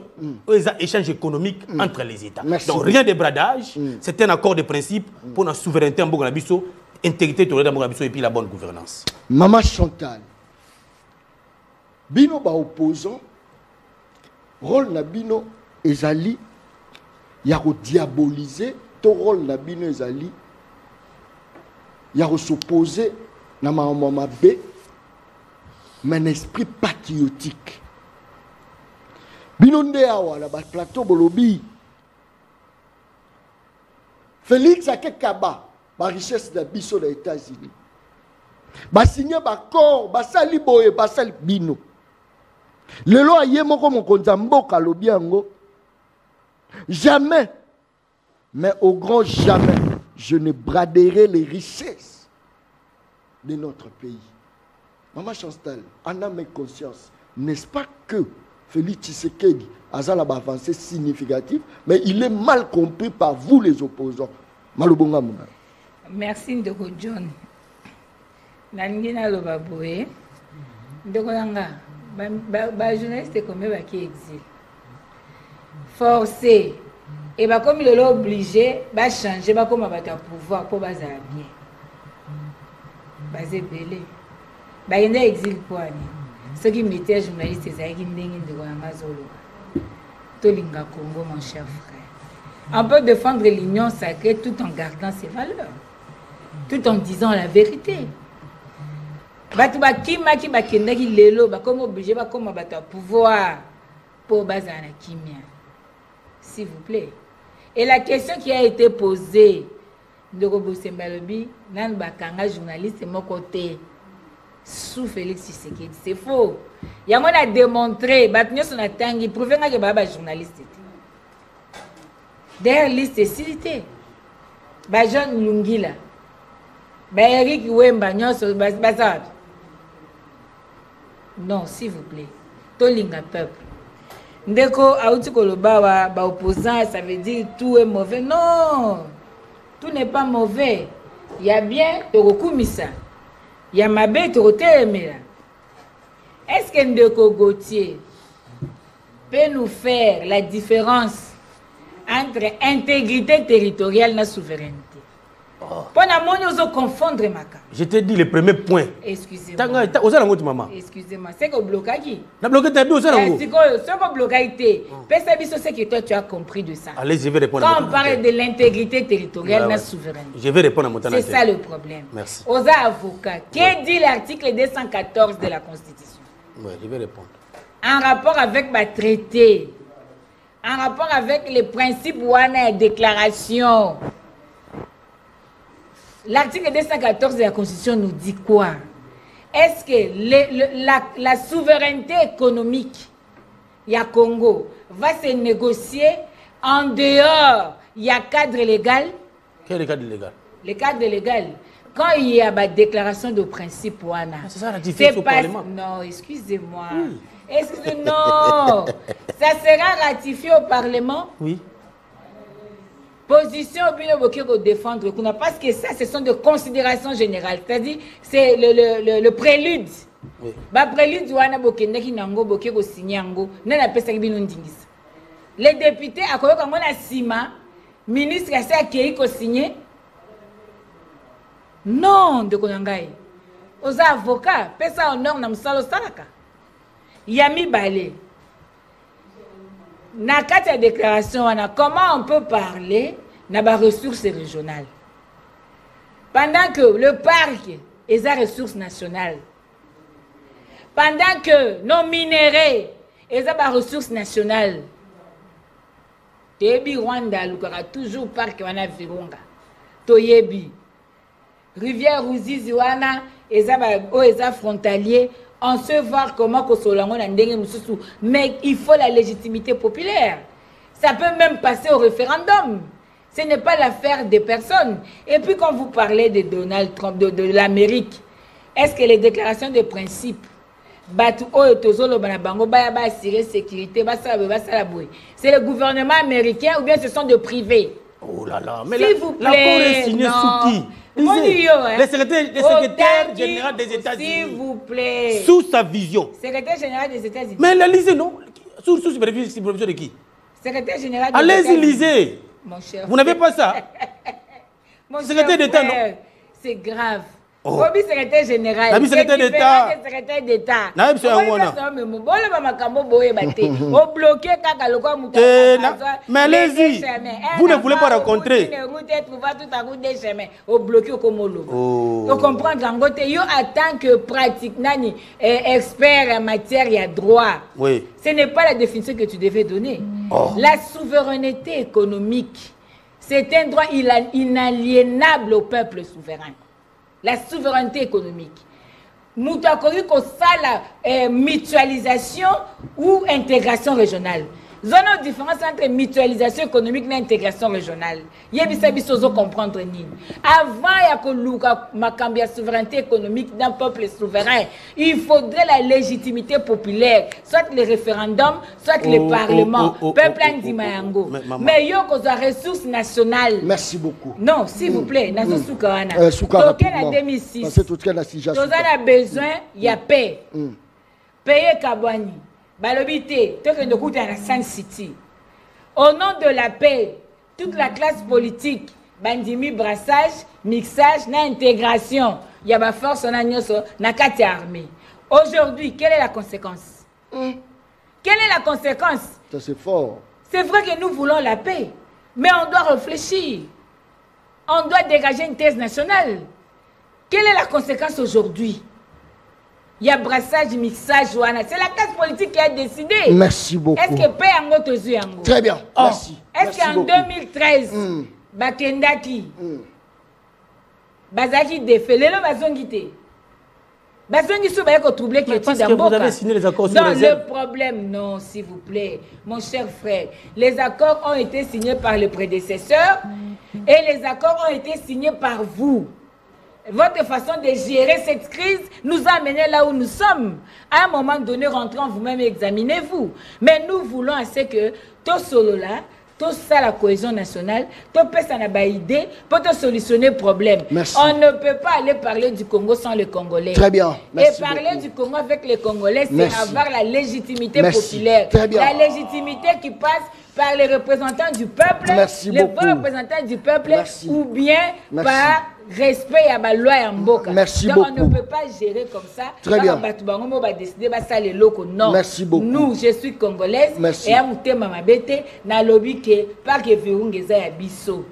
où il y a échange économique entre les États. Donc rien de bradage, c'est un accord de principe pour la souveraineté en l'Abisso, intégrité de l'Abisso et puis la bonne gouvernance. Maman Chantal, Bino ba opposant, rôle na Bino ezali. Il y a diaboliser ton rôle na bino ezali. Il y a s'opposer na mama B mais un esprit patriotique. Bino nde awa la plateau bolobi. Félix a kekaba ba richesse de biso des États-Unis. Ba signé ba corps, ba sali boye, ba sali bino. Lelo aye moko mokonza mboka lobi yango. Jamais, mais au grand jamais, je ne braderai les richesses de notre pays. Maman Chantal, en âme et conscience, n'est-ce pas que Félix Tshisekedi a une avancée significative, mais il est mal compris par vous les opposants. Malobonga Mouna. Merci Ndoko John. Nangina Lobaboé. Ndoko Nanga. Ba journaliste comme qui exil. Forcé. Et bah comme il est obligé, bah changer, bah comme bah pouvoir pour bah ça bien. Bah c'est belé. Bah il y a exil quoi ni. Ce qui mettait journaliste c'est ça qui n'engue de quoi mazolo. Tolinga Congo mon cher frère. On peut défendre l'union sacrée tout en gardant ses valeurs, tout en disant la vérité. Batu ba kima ki ba kenda ki lelo ba comme obligé ba comme ba pouvoir pour bazana kimia. S'il vous plaît. Et la question qui a été posée de Robo Sembalobi, nan ba kanga journaliste mon côté sous Félix Tshisekedi, c'est faux. Il y a moi a démontré ba tnyo son atangi prouver que ba journaliste. D'ailleurs, liste est citée. Bah, Jean Lungila. Bah, Eric Wemba, Bazard. Non, s'il vous plaît. Tolinga peuple. Ndeko, Aoutikoloba, bah, opposant, ça veut dire tout est mauvais. Non, tout n'est pas mauvais. Il y a bien, Torokumisa. Il y a Mabé, Torotémela. Est-ce que Ndeko Gauthier peut nous faire la différence entre intégrité territoriale et souveraineté? Pour nous confondre Maka. Je t'ai dit le premier point. Excusez-moi. Excusez-moi. C'est que bloqué qui? La bloqué t'as bien aussi. C'est que bloqué. C'est ce que toi tu as compris de ça. Allez, je vais répondre. Quand on parle de l'intégrité territoriale et la souveraineté. Je vais répondre à mon temps. C'est ça le problème. Merci. Aux avocats, que dit l'article 214 de la Constitution? Oui, je vais répondre. En rapport avec ma traité. En rapport avec les principes ou la déclaration. L'article 214 de la Constitution nous dit quoi? Est-ce que la souveraineté économique, il y a Congo, va se négocier en dehors, il y a cadre légal? Quel est le cadre légal? Le cadre légal. Quand il y a ma déclaration de principe, c'est ça ratifié au Parlement. Non, excusez-moi. Oui. Non, ça sera ratifié au Parlement. Oui. Position au défendre parce que ça, ce sont des considérations générales. C'est-à-dire, c'est le prélude. Oui. Prélude, les députés, ministre a signé. Non, de Konangai. Aux avocats, pesa honneur na msalo salaka. Yami Balé. Na kati déclaration, comment on peut parler na ressources régionales? Pendant que le parc est des ressources nationales. Pendant que nos minéraux est des ressources nationales. Tebi Rwanda, Lukara, toujours parc wana Virunga. Toyebi. Rivière Ruzizi wana, eza frontalier. On sait voir comment mais il faut la légitimité populaire. Ça peut même passer au référendum. Ce n'est pas l'affaire des personnes. Et puis quand vous parlez de Donald Trump, de l'Amérique, est-ce que les déclarations de principe, c'est le gouvernement américain ou bien ce sont des privés? Oh là là, mais s'il vous plaît, l'accord est signé sous qui? Le secrétaire général des États-Unis. S'il vous plaît. Sous sa vision. Secrétaire général des États-Unis. Mais la lisez, non? Sous supervision de qui? Secrétaire général des États-Unis. Allez-y, lisez. Mon cher. Vous n'avez pas ça? Mon secrétaire d'État, non? C'est grave. Obi secrétaire général. Nabi secrétaire d'État. Secrétaire d'État. Nabi c'est un wana. Mais allez-y. Vous ne voulez pas rencontrer. Vous comprenez en côté yo en tant que pratique nani expert en matière il y a droit. Oui. Ce n'est pas la définition que tu devais donner. La souveraineté économique, c'est un droit inaliénable au peuple souverain. La souveraineté économique. Nous avons la mutualisation ou intégration régionale. Zone différence entre mutualisation économique et intégration régionale. Yebisabisozo comprendre ni. Avant la souveraineté économique d'un peuple souverain, il faudrait la légitimité populaire, soit le référendum, soit le parlement. Peuple Ndimayango. Mais yo ko za ressources nationales. Merci beaucoup. Non, s'il vous plaît, nazo soukawana. Token en 2006. Nous avons besoin, il y a paix. Payer Kabwani. Balobité, token de coûter à Sun City. Au nom de la paix, toute la classe politique, bandimi, brassage, mixage, na intégration, il y a ma force, on a na kati armée. Aujourd'hui, quelle est la conséquence? Quelle est la conséquence? Ça c'est fort. C'est vrai que nous voulons la paix, mais on doit réfléchir. On doit dégager une thèse nationale. Quelle est la conséquence aujourd'hui? Il y a brassage, mixage, c'est la classe politique qui a décidé. Merci beaucoup. Est-ce que paix en goto? Très bien, merci. Est-ce qu'en 2013, Bakendaki, Bazaki défait, le bazongité. Bazongi sou ba ko troublé que parce que vous avez signé les accords sur les le problème, non, s'il vous plaît, mon cher frère. Les accords ont été signés par le prédécesseur et les accords ont été signés par vous. Votre façon de gérer cette crise nous a amenés là où nous sommes. À un moment donné, rentrant vous-même, examinez-vous. Mais nous voulons assez que tout solo là, tout ça, la cohésion nationale, tout ça n'a pas idée pour te solutionner le problème. Merci. On ne peut pas aller parler du Congo sans les Congolais. Très bien. Merci et parler beaucoup. Du Congo avec les Congolais, c'est avoir la légitimité populaire. Très bien. La légitimité qui passe par les représentants du peuple, les bons représentants du peuple, ou bien par respect à la loi et en boca. Merci donc beaucoup. On ne peut pas gérer comme ça. Très bien. On va décider ça les locaux. Non. Merci beaucoup. Nous, je suis congolaise. Merci. Et à Moutema Mabete, na lobby que pas que Virungeza ya biso.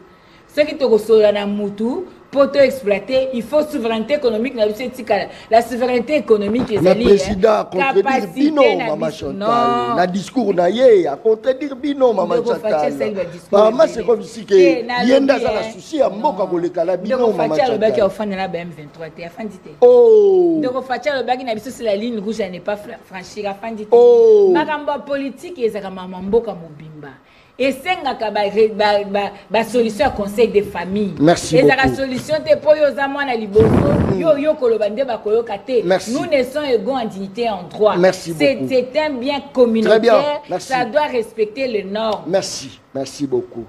Ce qui te ressort na Moutou pour te exploiter, il faut souveraineté économique. La souveraineté économique est le président contredire Bino, Maman Chantal. Le discours naïe a contredire Bino, Maman Chantal. Maman, c'est comme si que Yenda a la souci à Moka Golekala Bino, Maman Chantal. Oh! Donc, le bag n'a pas la ligne rouge n'est pas franchie. Oh! Maramba politique et Zagamamba Mobimba. Et c'est la solution au conseil des familles. Merci et beaucoup. La solution est pour nous naissons égaux en dignité et en droit. Merci beaucoup. C'est un bien communautaire. Ça doit respecter les normes. Merci. Merci beaucoup.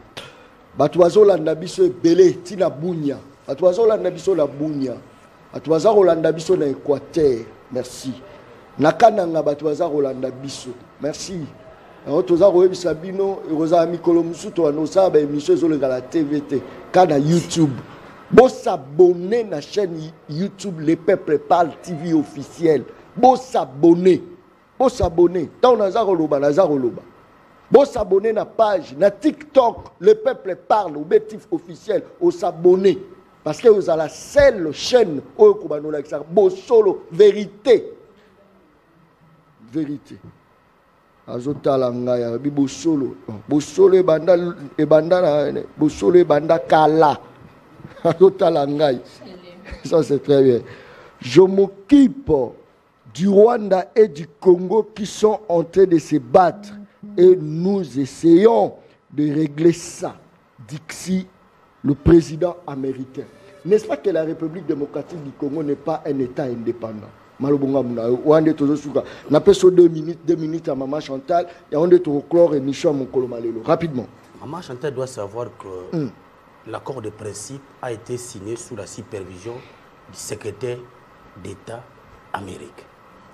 Batuazo landabiso belé tina bunya. Batuazo landabiso la bunya. Batuazo landabiso na Équateur. Merci. Nakananga batuazo landabiso. Merci. Toza koyebisa bino ekozala mikolo musuto anosala baémission ezolenga la TVT kana YouTube. Bo s'abonner na chaîne YouTube Le Peuple Parle TV officiel. Bo s'abonner. Bo s'abonner. Tant naza koloba naza koloba. Bo s'abonner na page na TikTok Le Peuple Parle objectif officiel au s'abonner parce que vous avez la seule chaîne oyo kobanola ça bo solo vérité. Vérité. Azotala ngaya bibosolo bosolo ebanda kala azotala ngai. Ça c'est très bien. Je m'occupe du Rwanda et du Congo qui sont en train de se battre et nous essayons de régler ça, dit le président américain. N'est-ce pas que la République démocratique du Congo n'est pas un État indépendant? Malobonga muna wande tozo suka na peso 2 minutes à Maman Chantal et on est au clore émission mon Kolomalelo rapidement. Maman Chantal doit savoir que l'accord de principe a été signé sous la supervision du secrétaire d'État américain.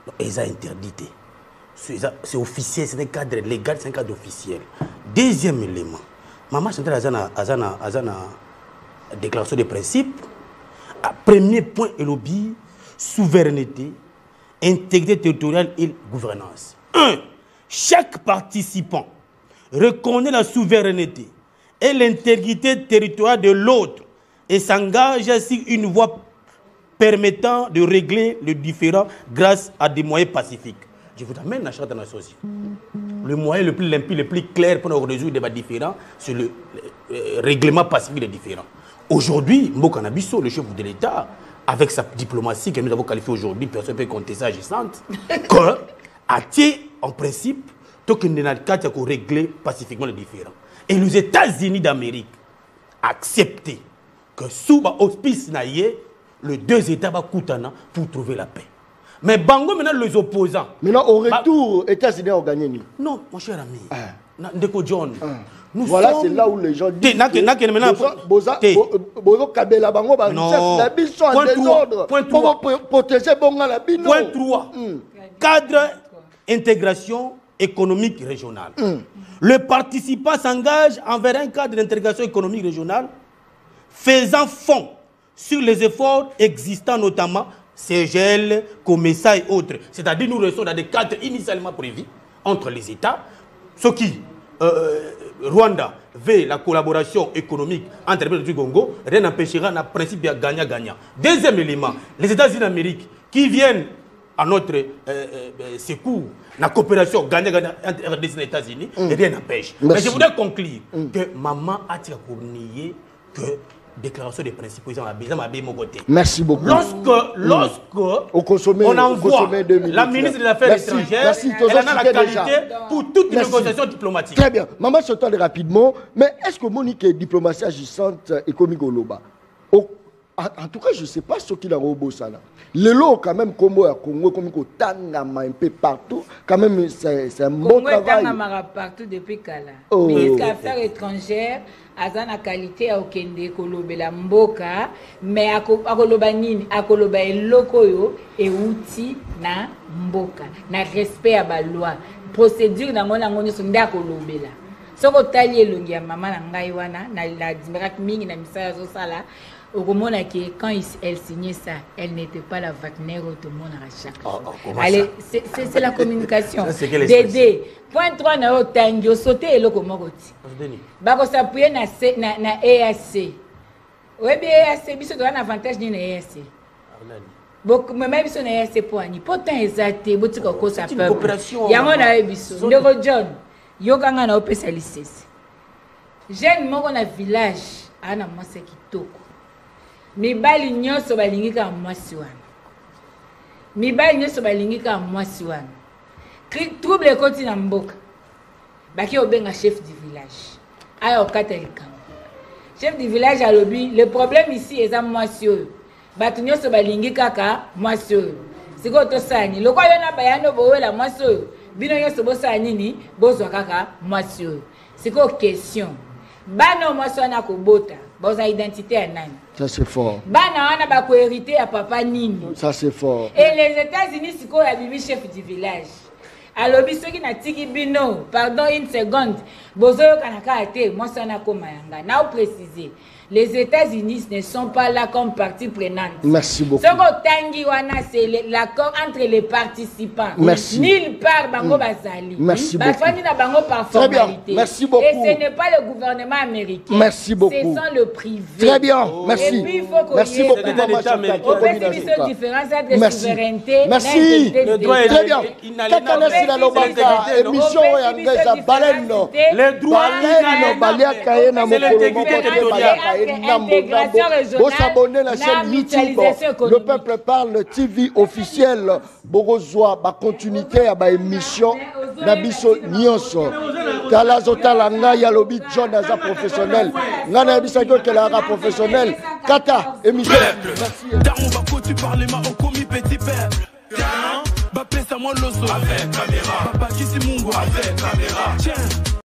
Donc ils ont interdit. C'est officiel, c'est un cadre légal, c'est un cadre officiel. Deuxième élément, Maman Chantal a une déclaration de principe. Premier point est lobby. Souveraineté, intégrité territoriale et gouvernance. 1. Chaque participant reconnaît la souveraineté et l'intégrité territoriale de l'autre et s'engage sur une voie permettant de régler le différend grâce à des moyens pacifiques. Je vous amène la Charte des Nations Unies. Le moyen le plus limpide, le plus clair pour résoudre des débats différents, c'est le règlement pacifique des différends. Aujourd'hui, Mbokana Bisso, le chef de l'État, avec sa diplomatie que nous avons qualifiée aujourd'hui, personne ne peut compter ça agissante, a été en principe pour régler pacifiquement les différends. Et les États-Unis d'Amérique accepté que sous l'auspice les deux États vont coutana pour trouver la paix. Mais Bango maintenant les opposants. Maintenant au retour, les États-Unis ont gagné. Non, mon cher ami. Ndeko John. Voilà, c'est là où les gens disent Point 3. Cadre intégration économique régionale. Le participant s'engage envers un cadre d'intégration économique régionale faisant fond sur les efforts existants, notamment CEGEL, COMESA et autres. C'est-à-dire nous restons dans des cadres initialement prévus entre les États, ce qui Rwanda veut la collaboration économique entre les pays du Congo, rien n'empêchera un principe de gagnant-gagnant. Deuxième élément, les États-Unis d'Amérique qui viennent à notre secours, la coopération gagnant-gagnant entre RDC et les États-Unis, rien n'empêche. Mais je voudrais conclure que maman a nié que déclaration des principes, ils ont besoin de mon côté. Merci beaucoup. Lorsque on envoie la ministre des Affaires étrangères, elle a la qualité pour toute négociation diplomatique. Très bien. Maman se tente rapidement, mais est-ce que Monique est diplomatie agissante économique au Loba? En tout cas, je ne sais pas ce qu'il a au Sana. Le lot, quand même, comme au Congo, comme au Tangama, un peu partout, quand même, c'est un bon travail. Tangama partout depuis Kala. Ministre des Affaires étrangères, azana qualité à Okende, Kolobela Mboka, mais à Koloba Nini, à Koloba Lokoyo, et outil na Mboka, na respect à la loi. Procédure dans mon angon, sont à Kolobela. Ce que tu as dit, maman, na Dimirak Ming, na Missa Zosala. Quand elle signait ça, elle n'était pas la Wagner au tout le monde à chaque. Allez, c'est la communication. Dédé. Point 3, na otangi, sauter et loko moroti. Bako s'appuyer na EAC. Oui, bien EAC, biso doit un avantage ni na EAC. Beaucoup même biso na EAC pour ani. Pourtant exacté, botiko ko sa peuple. Yango na biso. Ndeko John, yokanga na opesa licence. Jeune moko na village, ana mwase kitoko. Mibali nyoso balingika mwasi wana. Mibali nyoso balingika mwasi wana. Trouble koti na mboka. Baki obenga chef du village. Aya okata likambo. Chef du village a lobi, le problème ici est à mwasi oyo. Batu nyoso balingika ka mwasi oyo. Siko to sani. Loko yona bayano bowela mwasi oyo. Bino nyoso bosa nini bozwa kaka mwasi oyo. Siko question. Bano mwasi wana kobota. Boza identité à nani. Ça c'est fort. Bana wana ba ko hérité à papa nini. Ça c'est fort. Et les États-Unis siko ya bibi chef du village. Alors biso ki na tiki bino, pardon une seconde. Bozo kanaka ate, moi ça na koma yanga. Na préciser. Les États-Unis ne sont pas là comme partie prenante. Merci beaucoup. Ce que tangi wana c'est l'accord entre les participants. Merci. Nulle part bango bazali. Merci beaucoup. Bafani na bango par formalité. Très formalité. bien. Merci beaucoup. Et ce n'est pas le gouvernement américain. Merci beaucoup. C'est sans le privé. Très bien. Merci. Et puis il faut qu'on merci beaucoup maman Chantal. On peut une différence entre souveraineté. Merci. Très bien. Kakana sila lobaka émission ya ngeza baleno. Les droits baleno balia kaena mokolo moko balia vous s'abonnez à la chaîne YouTube Le Peuple Parle TV officiel. Borozwa ba continuité à ba émission Nabiso Nyonso. Kalazota langa ya lobi John Aza professionnel. Ngana bisa ko kela professionnel. Kata émission. Daron va tu parles ma okomi petit père. Bah pèse à moi l'osso avec caméra. Papa qui c'est Mungo avec caméra. Tiens.